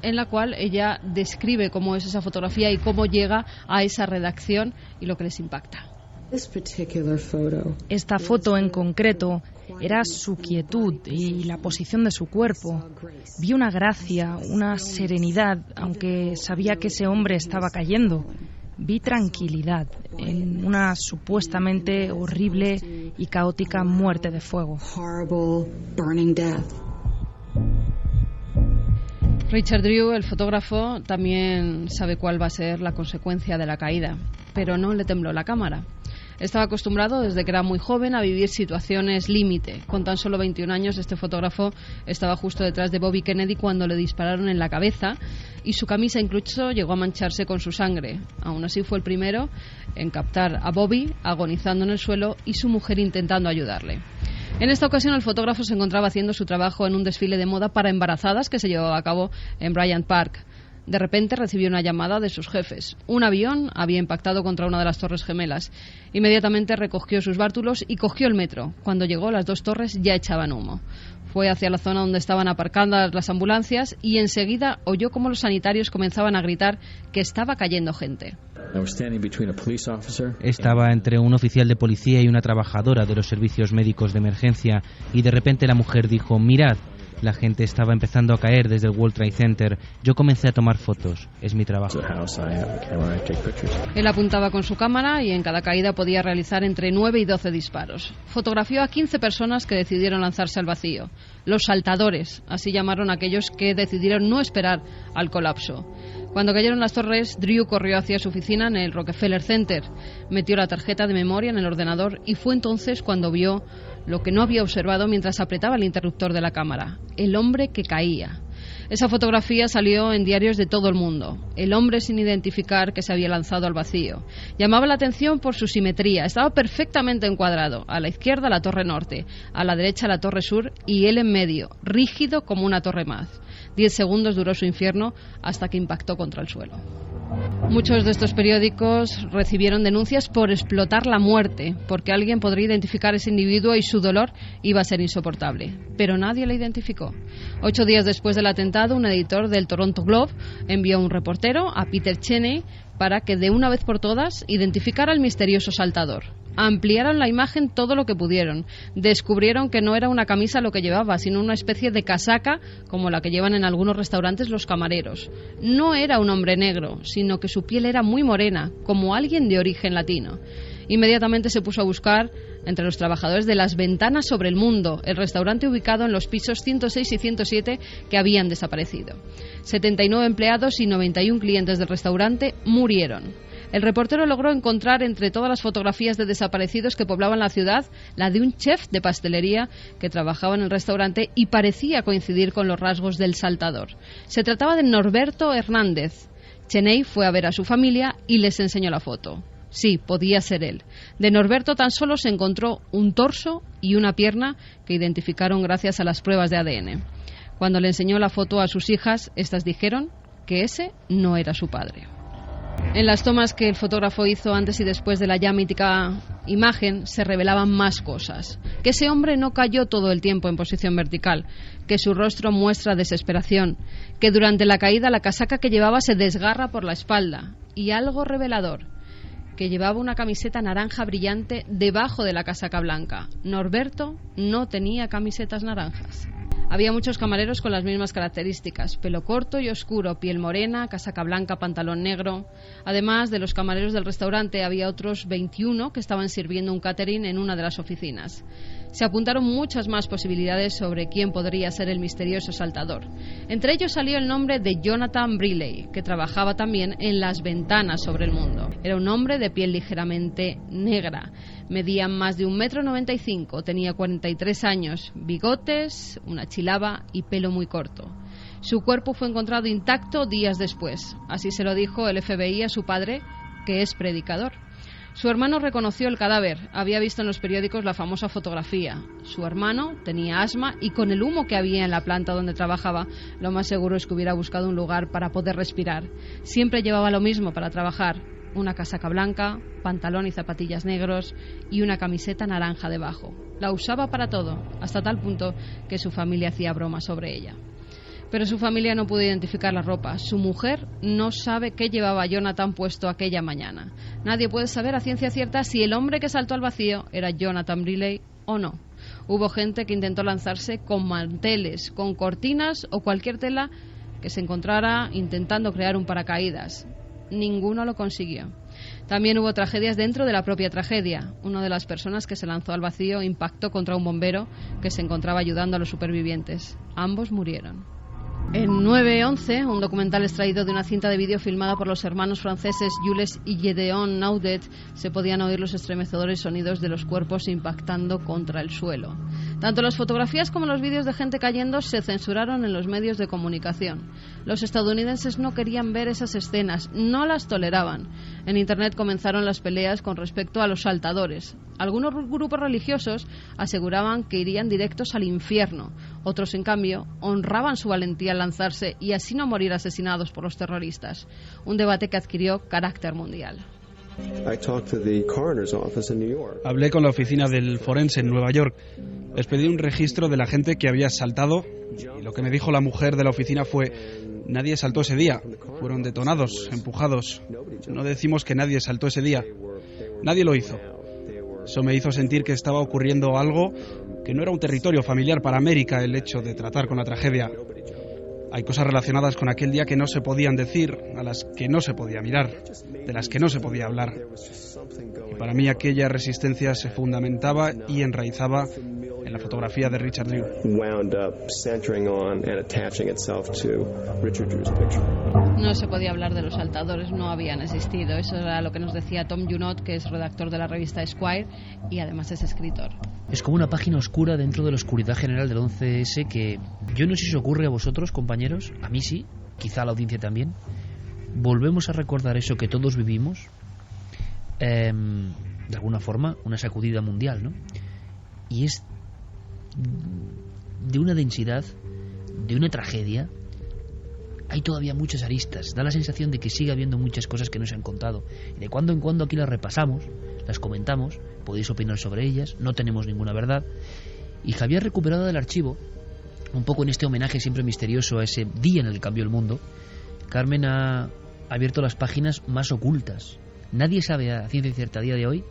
en la cual ella describe cómo es esa fotografía y cómo llega a esa redacción y lo que les impacta. Esta foto en concreto era su quietud y la posición de su cuerpo. Vi una gracia, una serenidad, aunque sabía que ese hombre estaba cayendo. Vi tranquilidad en una supuestamente horrible y caótica muerte de fuego. Richard Drew, el fotógrafo, también sabe cuál va a ser la consecuencia de la caída, pero no le tembló la cámara. Estaba acostumbrado desde que era muy joven a vivir situaciones límite. Con tan solo 21 años, este fotógrafo estaba justo detrás de Bobby Kennedy cuando le dispararon en la cabeza y su camisa incluso llegó a mancharse con su sangre. Aún así fue el primero en captar a Bobby agonizando en el suelo y su mujer intentando ayudarle. En esta ocasión el fotógrafo se encontraba haciendo su trabajo en un desfile de moda para embarazadas que se llevó a cabo en Bryant Park. De repente recibió una llamada de sus jefes. Un avión había impactado contra una de las Torres Gemelas. Inmediatamente recogió sus bártulos y cogió el metro. Cuando llegó, las 2 torres ya echaban humo. Fue hacia la zona donde estaban aparcadas las ambulancias y enseguida oyó cómo los sanitarios comenzaban a gritar que estaba cayendo gente. Estaba entre un oficial de policía y una trabajadora de los servicios médicos de emergencia y de repente la mujer dijo: mirad, la gente estaba empezando a caer desde el World Trade Center. Yo comencé a tomar fotos, es mi trabajo. Él apuntaba con su cámara y en cada caída podía realizar entre 9 y 12 disparos. Fotografió a 15 personas que decidieron lanzarse al vacío. Los saltadores, así llamaron a aquellos que decidieron no esperar al colapso. Cuando cayeron las torres, Drew corrió hacia su oficina en el Rockefeller Center, metió la tarjeta de memoria en el ordenador y fue entonces cuando vio lo que no había observado mientras apretaba el interruptor de la cámara: el hombre que caía. Esa fotografía salió en diarios de todo el mundo. El hombre sin identificar que se había lanzado al vacío. Llamaba la atención por su simetría. Estaba perfectamente encuadrado. A la izquierda la torre norte, a la derecha la torre sur y él en medio, rígido como una torre más. 10 segundos duró su infierno hasta que impactó contra el suelo. Muchos de estos periódicos recibieron denuncias por explotar la muerte, porque alguien podría identificar a ese individuo y su dolor iba a ser insoportable. Pero nadie le identificó. 8 días después del atentado, un editor del Toronto Globe envió a un reportero, a Peter Cheney, para que de una vez por todas identificara al misterioso saltador. Ampliaron la imagen todo lo que pudieron. Descubrieron que no era una camisa lo que llevaba, sino una especie de casaca como la que llevan en algunos restaurantes los camareros. No era un hombre negro, sino que su piel era muy morena, como alguien de origen latino. Inmediatamente se puso a buscar entre los trabajadores de Las Ventanas sobre el Mundo, el restaurante ubicado en los pisos 106 y 107 que habían desaparecido. 79 empleados y 91 clientes del restaurante murieron. El reportero logró encontrar entre todas las fotografías de desaparecidos que poblaban la ciudad la de un chef de pastelería que trabajaba en el restaurante y parecía coincidir con los rasgos del saltador. Se trataba de Norberto Hernández. Cheney fue a ver a su familia y les enseñó la foto. Sí, podía ser él. De Norberto tan solo se encontró un torso y una pierna que identificaron gracias a las pruebas de ADN. Cuando le enseñó la foto a sus hijas, estas dijeron que ese no era su padre. En las tomas que el fotógrafo hizo antes y después de la ya mítica imagen se revelaban más cosas. Que ese hombre no cayó todo el tiempo en posición vertical, que su rostro muestra desesperación, que durante la caída la casaca que llevaba se desgarra por la espalda y algo revelador, que llevaba una camiseta naranja brillante debajo de la casaca blanca. Norberto no tenía camisetas naranjas. Había muchos camareros con las mismas características: pelo corto y oscuro, piel morena, casaca blanca, pantalón negro. Además de los camareros del restaurante, había otros 21 que estaban sirviendo un catering en una de las oficinas. Se apuntaron muchas más posibilidades sobre quién podría ser el misterioso saltador. Entre ellos salió el nombre de Jonathan Brearley, que trabajaba también en Las Ventanas sobre el Mundo. Era un hombre de piel ligeramente negra. Medía más de 1,95 m, tenía 43 años, bigotes, una chilaba y pelo muy corto. Su cuerpo fue encontrado intacto días después. Así se lo dijo el FBI a su padre, que es predicador. Su hermano reconoció el cadáver. Había visto en los periódicos la famosa fotografía. Su hermano tenía asma y con el humo que había en la planta donde trabajaba, lo más seguro es que hubiera buscado un lugar para poder respirar. Siempre llevaba lo mismo para trabajar: una casaca blanca, pantalón y zapatillas negros y una camiseta naranja debajo. La usaba para todo, hasta tal punto que su familia hacía bromas sobre ella. Pero su familia no pudo identificar la ropa. Su mujer no sabe qué llevaba Jonathan puesto aquella mañana. Nadie puede saber a ciencia cierta si el hombre que saltó al vacío era Jonathan Brearley o no. Hubo gente que intentó lanzarse con manteles, con cortinas o cualquier tela que se encontrara intentando crear un paracaídas. Ninguno lo consiguió. También hubo tragedias dentro de la propia tragedia. Una de las personas que se lanzó al vacío impactó contra un bombero que se encontraba ayudando a los supervivientes. Ambos murieron. En 9/11, un documental extraído de una cinta de vídeo filmada por los hermanos franceses Jules y Gedeon Naudet, se podían oír los estremecedores sonidos de los cuerpos impactando contra el suelo. Tanto las fotografías como los vídeos de gente cayendo se censuraron en los medios de comunicación. Los estadounidenses no querían ver esas escenas, no las toleraban. En Internet comenzaron las peleas con respecto a los saltadores. Algunos grupos religiosos aseguraban que irían directos al infierno. Otros, en cambio, honraban su valentía al lanzarse y así no morir asesinados por los terroristas. Un debate que adquirió carácter mundial. Hablé con la oficina del forense en Nueva York. Les pedí un registro de la gente que había saltado y lo que me dijo la mujer de la oficina fue: nadie saltó ese día. Fueron detonados, empujados. No decimos que nadie saltó ese día. Nadie lo hizo. Eso me hizo sentir que estaba ocurriendo algo que no era un territorio familiar para América, el hecho de tratar con la tragedia. Hay cosas relacionadas con aquel día que no se podían decir, a las que no se podía mirar, de las que no se podía hablar. Y para mí aquella resistencia se fundamentaba y enraizaba en la fotografía de Richard Drew. No se podía hablar de los saltadores, no habían existido. Eso era lo que nos decía Tom Junod, que es redactor de la revista Esquire y además es escritor. Es como una página oscura dentro de la oscuridad general del 11S que yo no sé si os ocurre a vosotros, compañeros, a mí sí, quizá a la audiencia también. Volvemos a recordar eso que todos vivimos, de alguna forma, una sacudida mundial, ¿no? Y es de una densidad, de una tragedia. Hay todavía muchas aristas, da la sensación de que sigue habiendo muchas cosas que no se han contado. Y de cuando en cuando aquí las repasamos, las comentamos, podéis opinar sobre ellas, no tenemos ninguna verdad. Y Javier ha recuperado del archivo, un poco en este homenaje siempre misterioso a ese día en el que cambió el mundo. Carmen ha abierto las páginas más ocultas. Nadie sabe a ciencia cierta a día de hoy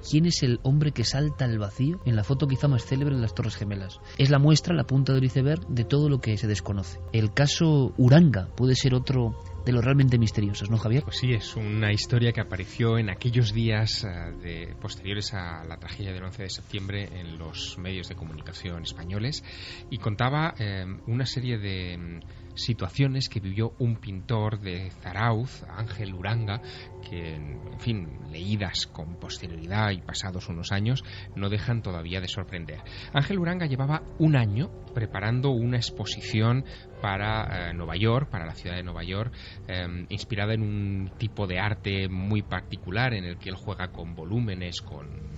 quién es el hombre que salta al vacío en la foto quizá más célebre de las Torres Gemelas. Es la muestra, la punta del iceberg de todo lo que se desconoce. El caso Uranga puede ser otro de los realmente misteriosos, ¿no, Javier? Pues sí, es una historia que apareció en aquellos días posteriores a la tragedia del 11 de septiembre en los medios de comunicación españoles y contaba una serie de situaciones que vivió un pintor de Zarauz, Ángel Uranga, que, en fin, leídas con posterioridad y pasados unos años, no dejan todavía de sorprender. Ángel Uranga llevaba un año preparando una exposición para Nueva York, para la ciudad de Nueva York, inspirada en un tipo de arte muy particular en el que él juega con volúmenes, con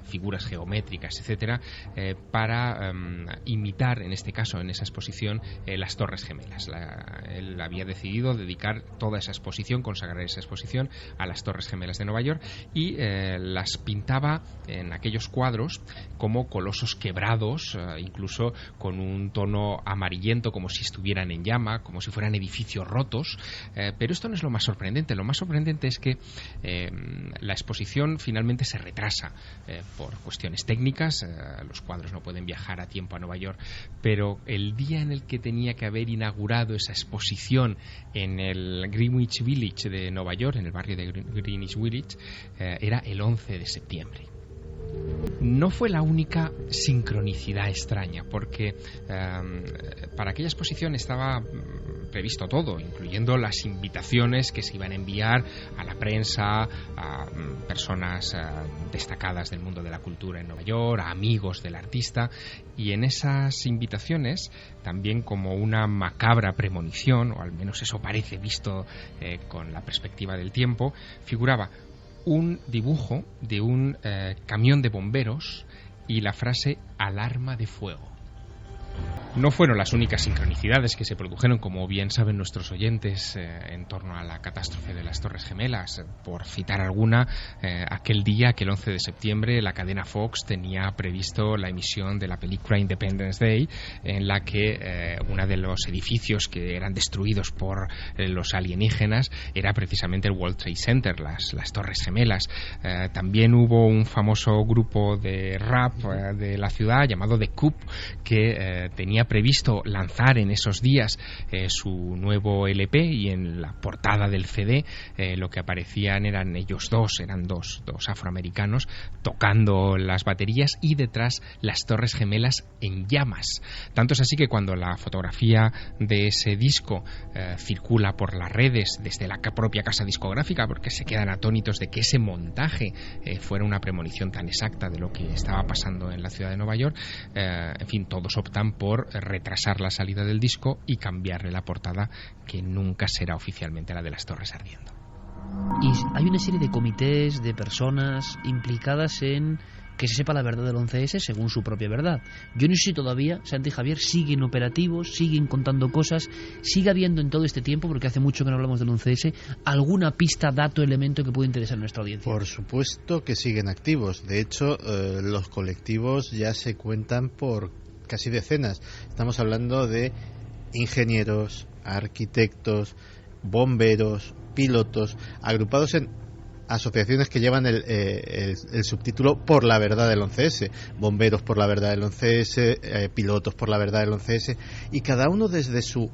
figuras geométricas, etcétera, para imitar, en este caso, en esa exposición, las Torres Gemelas. Él había decidido dedicar toda esa exposición, consagrar esa exposición a las Torres Gemelas de Nueva York y las pintaba en aquellos cuadros como colosos quebrados, incluso con un tono amarillento, como si estuvieran en llama, como si fueran edificios rotos. Pero esto no es lo más sorprendente. Lo más sorprendente es que la exposición finalmente se retrasa por cuestiones técnicas. Los cuadros no pueden viajar a tiempo a Nueva York, pero el día en el que tenía que haber inaugurado esa exposición en el Greenwich Village de Nueva York, en el barrio de Greenwich Village, era el 11 de septiembre. No fue la única sincronicidad extraña, porque para aquella exposición estaba previsto todo, incluyendo las invitaciones que se iban a enviar a la prensa, a personas destacadas del mundo de la cultura en Nueva York, a amigos del artista, y en esas invitaciones, también como una macabra premonición, o al menos eso parece visto con la perspectiva del tiempo, figuraba un dibujo de un camión de bomberos y la frase "alarma de fuego". No fueron las únicas sincronicidades que se produjeron, como bien saben nuestros oyentes, en torno a la catástrofe de las Torres Gemelas. Por citar alguna, aquel día, aquel 11 de septiembre, la cadena Fox tenía previsto la emisión de la película Independence Day, en la que uno de los edificios que eran destruidos por los alienígenas era precisamente el World Trade Center, las Torres Gemelas. También hubo un famoso grupo de rap de la ciudad llamado The Coup, que tenía previsto lanzar en esos días su nuevo LP, y en la portada del CD lo que aparecían eran ellos dos, eran dos afroamericanos tocando las baterías y detrás las Torres Gemelas en llamas. Tanto es así que cuando la fotografía de ese disco circula por las redes desde la propia casa discográfica, porque se quedan atónitos de que ese montaje fuera una premonición tan exacta de lo que estaba pasando en la ciudad de Nueva York, en fin, todos optan por retrasar la salida del disco y cambiarle la portada, que nunca será oficialmente la de las Torres ardiendo. Y hay una serie de comités, de personas implicadas en que se sepa la verdad del 11S según su propia verdad. Yo no sé si todavía Santi y Javier siguen operativos, siguen contando cosas, sigue habiendo en todo este tiempo, porque hace mucho que no hablamos del 11S, alguna pista, dato, elemento que pueda interesar a nuestra audiencia. Por supuesto que siguen activos. De hecho, los colectivos ya se cuentan por casi decenas. Estamos hablando de ingenieros, arquitectos, bomberos, pilotos, agrupados en asociaciones que llevan el subtítulo Por la verdad del 11S, bomberos por la verdad del 11S, pilotos por la verdad del 11S, y cada uno desde su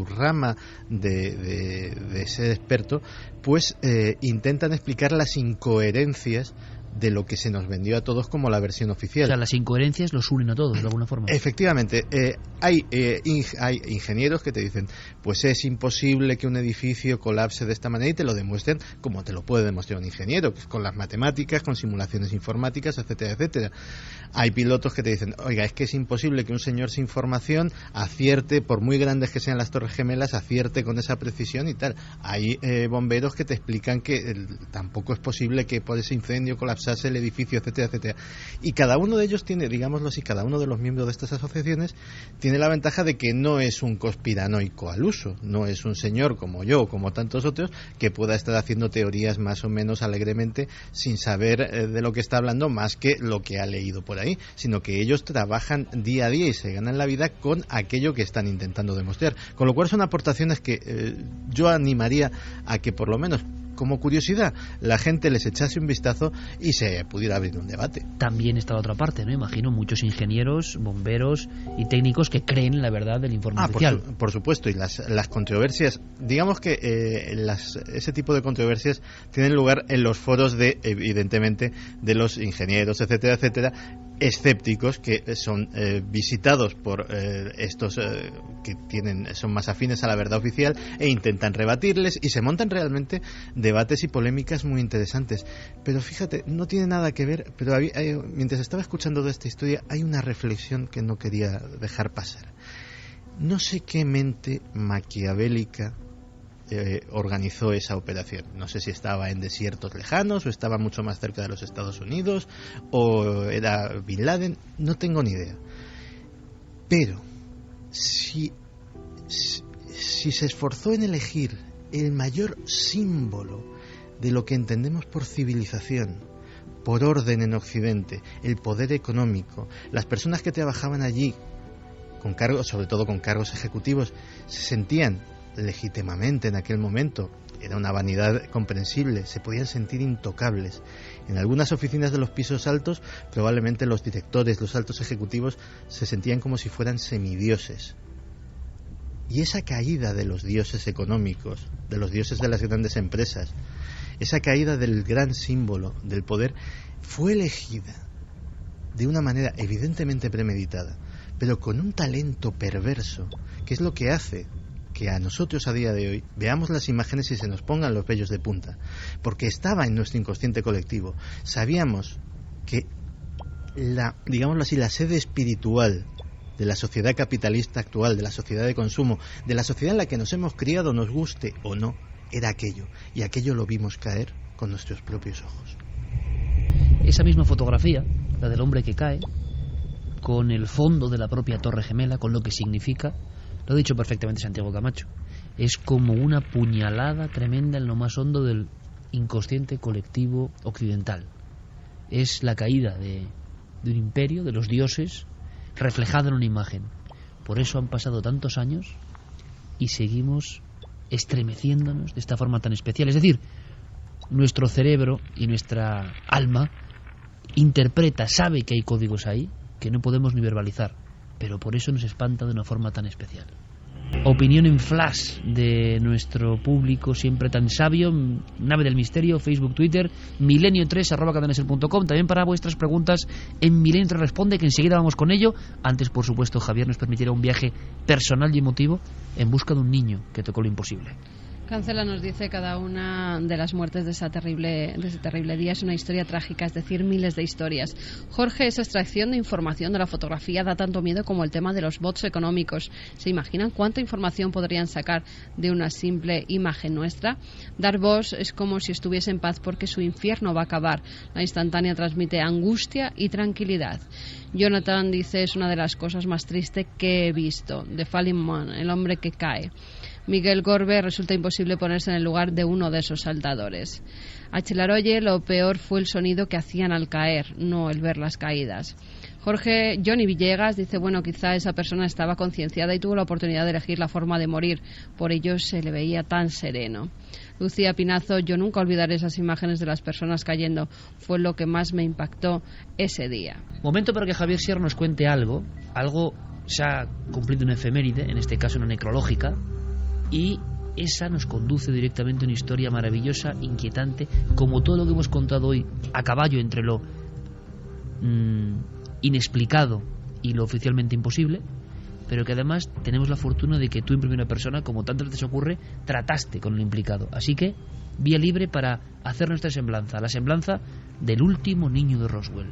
rama de ser experto, pues intentan explicar las incoherencias de lo que se nos vendió a todos como la versión oficial. O sea, las incoherencias los unen a todos, de alguna forma. Efectivamente, hay ingenieros que te dicen, pues es imposible que un edificio colapse de esta manera, y te lo demuestran como te lo puede demostrar un ingeniero, pues con las matemáticas, con simulaciones informáticas, etcétera, etcétera. Hay pilotos que te dicen, oiga, es que es imposible que un señor sin formación acierte, por muy grandes que sean las Torres Gemelas, acierte con esa precisión y tal. Hay bomberos que te explican que tampoco es posible que por ese incendio colapse el edificio, etcétera, etcétera. Y cada uno de ellos tiene, digámoslo así, cada uno de los miembros de estas asociaciones tiene la ventaja de que no es un conspiranoico al uso, no es un señor como yo o como tantos otros que pueda estar haciendo teorías más o menos alegremente sin saber de lo que está hablando más que lo que ha leído por ahí, sino que ellos trabajan día a día y se ganan la vida con aquello que están intentando demostrar. Con lo cual son aportaciones que yo animaría a que por lo menos como curiosidad la gente les echase un vistazo y se pudiera abrir un debate. También está la otra parte, ¿no? Imagino muchos ingenieros, bomberos y técnicos que creen en la verdad del informe oficial. Por supuesto, y las controversias, digamos que ese tipo de controversias tienen lugar en los foros evidentemente de los ingenieros, etcétera, etcétera, escépticos, que son visitados por estos que son más afines a la verdad oficial e intentan rebatirles, y se montan realmente debates y polémicas muy interesantes. Pero fíjate, no tiene nada que ver, pero mientras estaba escuchando de esta historia hay una reflexión que no quería dejar pasar. No sé qué mente maquiavélica organizó esa operación. No sé si estaba en desiertos lejanos o estaba mucho más cerca de los Estados Unidos o era Bin Laden, no tengo ni idea. Pero si se esforzó en elegir el mayor símbolo de lo que entendemos por civilización, por orden en Occidente, el poder económico, las personas que trabajaban allí con cargos, sobre todo con cargos ejecutivos, se sentían legítimamente en aquel momento, era una vanidad comprensible, se podían sentir intocables. En algunas oficinas de los pisos altos, probablemente los directores, los altos ejecutivos, se sentían como si fueran semidioses. Y esa caída de los dioses económicos, de los dioses de las grandes empresas, esa caída del gran símbolo del poder, fue elegida de una manera evidentemente premeditada, pero con un talento perverso, que es lo que hace que a nosotros a día de hoy veamos las imágenes y se nos pongan los vellos de punta, porque estaba en nuestro inconsciente colectivo. Sabíamos que digámoslo así, la sede espiritual de la sociedad capitalista actual, de la sociedad de consumo, de la sociedad en la que nos hemos criado, nos guste o no, era aquello, y aquello lo vimos caer con nuestros propios ojos. Esa misma fotografía, la del hombre que cae, con el fondo de la propia Torre Gemela, con lo que significa, lo ha dicho perfectamente Santiago Camacho, es como una puñalada tremenda en lo más hondo del inconsciente colectivo occidental. Es la caída de un imperio, de los dioses, reflejada en una imagen. Por eso han pasado tantos años y seguimos estremeciéndonos de esta forma tan especial. Es decir, nuestro cerebro y nuestra alma interpreta, sabe que hay códigos ahí que no podemos ni verbalizar, pero por eso nos espanta de una forma tan especial. Opinión en flash de nuestro público siempre tan sabio, Nave del Misterio, Facebook, Twitter, milenio3@cadenaser.com, también para vuestras preguntas en Milenio 3 Responde, que enseguida vamos con ello. Antes, por supuesto, Javier nos permitirá un viaje personal y emotivo en busca de un niño que tocó lo imposible. Cancela nos dice: cada una de las muertes de ese terrible día es una historia trágica, es decir, miles de historias. Jorge, esa extracción de información de la fotografía da tanto miedo como el tema de los bots económicos. ¿Se imaginan cuánta información podrían sacar de una simple imagen nuestra? Dar voz es como si estuviese en paz porque su infierno va a acabar. La instantánea transmite angustia y tranquilidad. Jonathan dice: es una de las cosas más tristes que he visto. The Falling Man, el hombre que cae. Miguel Gorbe: resulta imposible ponerse en el lugar de uno de esos saltadores. H. Laroye: lo peor fue el sonido que hacían al caer, no el ver las caídas. Johnny Villegas dice: bueno, quizá esa persona estaba concienciada y tuvo la oportunidad de elegir la forma de morir, por ello se le veía tan sereno. Lucía Pinazo: yo nunca olvidaré esas imágenes de las personas cayendo, fue lo que más me impactó ese día. Momento para que Javier Sierra nos cuente algo se ha cumplido una efeméride, en este caso una necrológica, y esa nos conduce directamente a una historia maravillosa, inquietante, como todo lo que hemos contado hoy, a caballo entre lo inexplicado y lo oficialmente imposible, pero que además tenemos la fortuna de que tú en primera persona, como tantas veces ocurre, trataste con el implicado. Así que, vía libre para hacer nuestra semblanza, la semblanza del último niño de Roswell.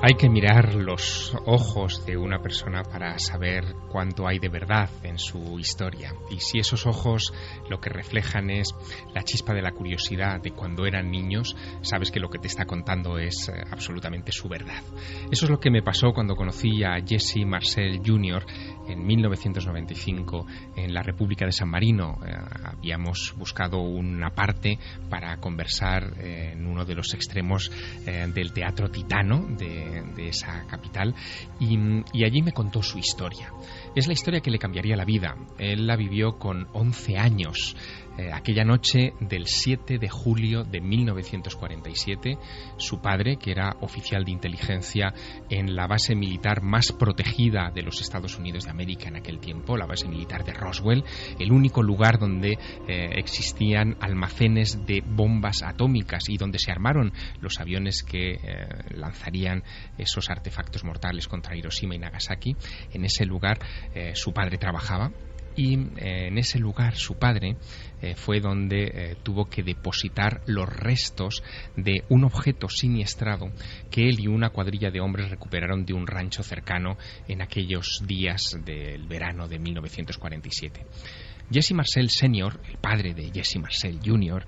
Hay que mirar los ojos de una persona para saber cuánto hay de verdad en su historia. Y si esos ojos lo que reflejan es la chispa de la curiosidad de cuando eran niños, sabes que lo que te está contando es absolutamente su verdad. Eso es lo que me pasó cuando conocí a Jesse Marcel Jr. en 1995 en la República de San Marino. Habíamos buscado una parte para conversar en uno de los extremos del Teatro Titano de esa capital, y allí me contó su historia. Es la historia que le cambiaría la vida. Él la vivió con 11 años. Aquella noche del 7 de julio de 1947, su padre, que era oficial de inteligencia en la base militar más protegida de los Estados Unidos de América en aquel tiempo, la base militar de Roswell, el único lugar donde existían almacenes de bombas atómicas y donde se armaron los aviones que lanzarían esos artefactos mortales contra Hiroshima y Nagasaki. En ese lugar su padre trabajaba. Y en ese lugar su padre fue donde tuvo que depositar los restos de un objeto siniestrado que él y una cuadrilla de hombres recuperaron de un rancho cercano en aquellos días del verano de 1947. Jesse Marcel Sr., el padre de Jesse Marcel Jr.,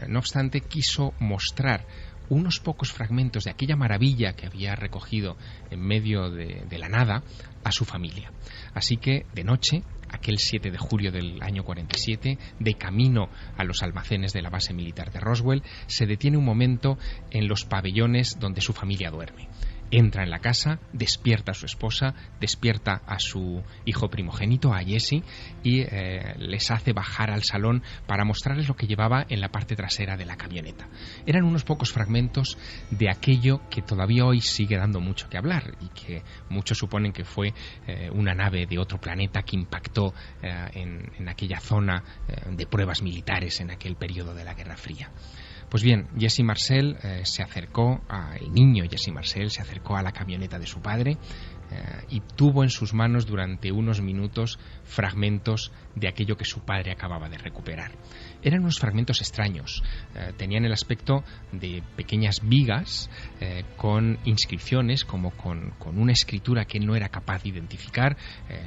no obstante, quiso mostrar unos pocos fragmentos de aquella maravilla que había recogido en medio de la nada a su familia. Así que de noche, aquel 7 de julio del año 47, de camino a los almacenes de la base militar de Roswell, se detiene un momento en los pabellones donde su familia duerme. Entra en la casa, despierta a su esposa, despierta a su hijo primogénito, a Jesse, y les hace bajar al salón para mostrarles lo que llevaba en la parte trasera de la camioneta. Eran unos pocos fragmentos de aquello que todavía hoy sigue dando mucho que hablar y que muchos suponen que fue una nave de otro planeta que impactó en aquella zona de pruebas militares en aquel periodo de la Guerra Fría. Pues bien, el niño Jesse Marcel se acercó a la camioneta de su padre y tuvo en sus manos durante unos minutos fragmentos de aquello que su padre acababa de recuperar. Eran unos fragmentos extraños, tenían el aspecto de pequeñas vigas con inscripciones, como con una escritura que él no era capaz de identificar,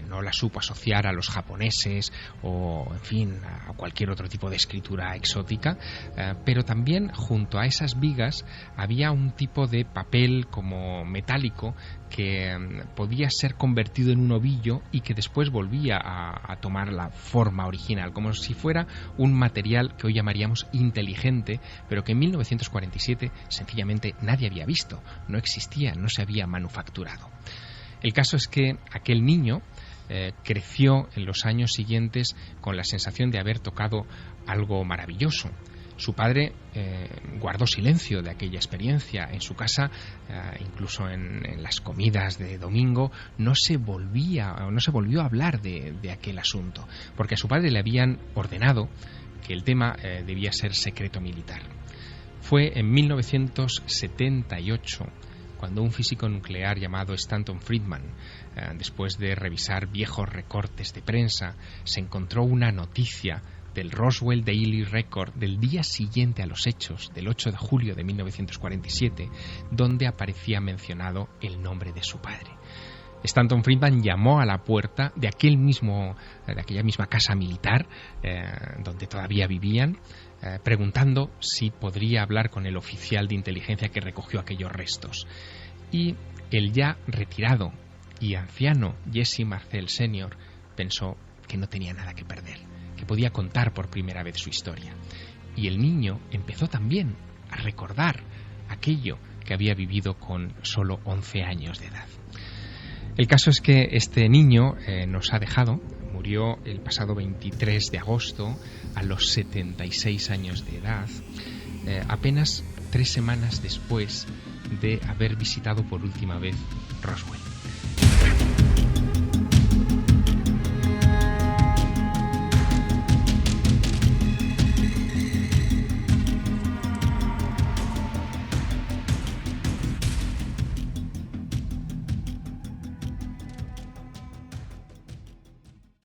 no la supo asociar a los japoneses o, en fin, a cualquier otro tipo de escritura exótica, pero también junto a esas vigas había un tipo de papel como metálico que podía ser convertido en un ovillo y que después volvía a tomar la forma original, como si fuera un material que hoy llamaríamos inteligente, pero que en 1947 sencillamente nadie había visto, no existía, no se había manufacturado. El caso es que aquel niño creció en los años siguientes con la sensación de haber tocado algo maravilloso. Su padre guardó silencio de aquella experiencia. En su casa, incluso en las comidas de domingo, no se volvió a hablar de aquel asunto, porque a su padre le habían ordenado que el tema debía ser secreto militar. Fue en 1978 cuando un físico nuclear llamado Stanton Friedman, después de revisar viejos recortes de prensa, se encontró una noticia del Roswell Daily Record del día siguiente a los hechos, del 8 de julio de 1947, donde aparecía mencionado el nombre de su padre. Stanton Friedman llamó a la puerta de aquella misma casa militar donde todavía vivían, preguntando si podría hablar con el oficial de inteligencia que recogió aquellos restos. Y el ya retirado y anciano Jesse Marcel Sr. pensó que no tenía nada que perder, que podía contar por primera vez su historia. Y el niño empezó también a recordar aquello que había vivido con solo 11 años de edad. El caso es que este niño nos ha dejado, murió el pasado 23 de agosto a los 76 años de edad, apenas 3 semanas después de haber visitado por última vez Roswell.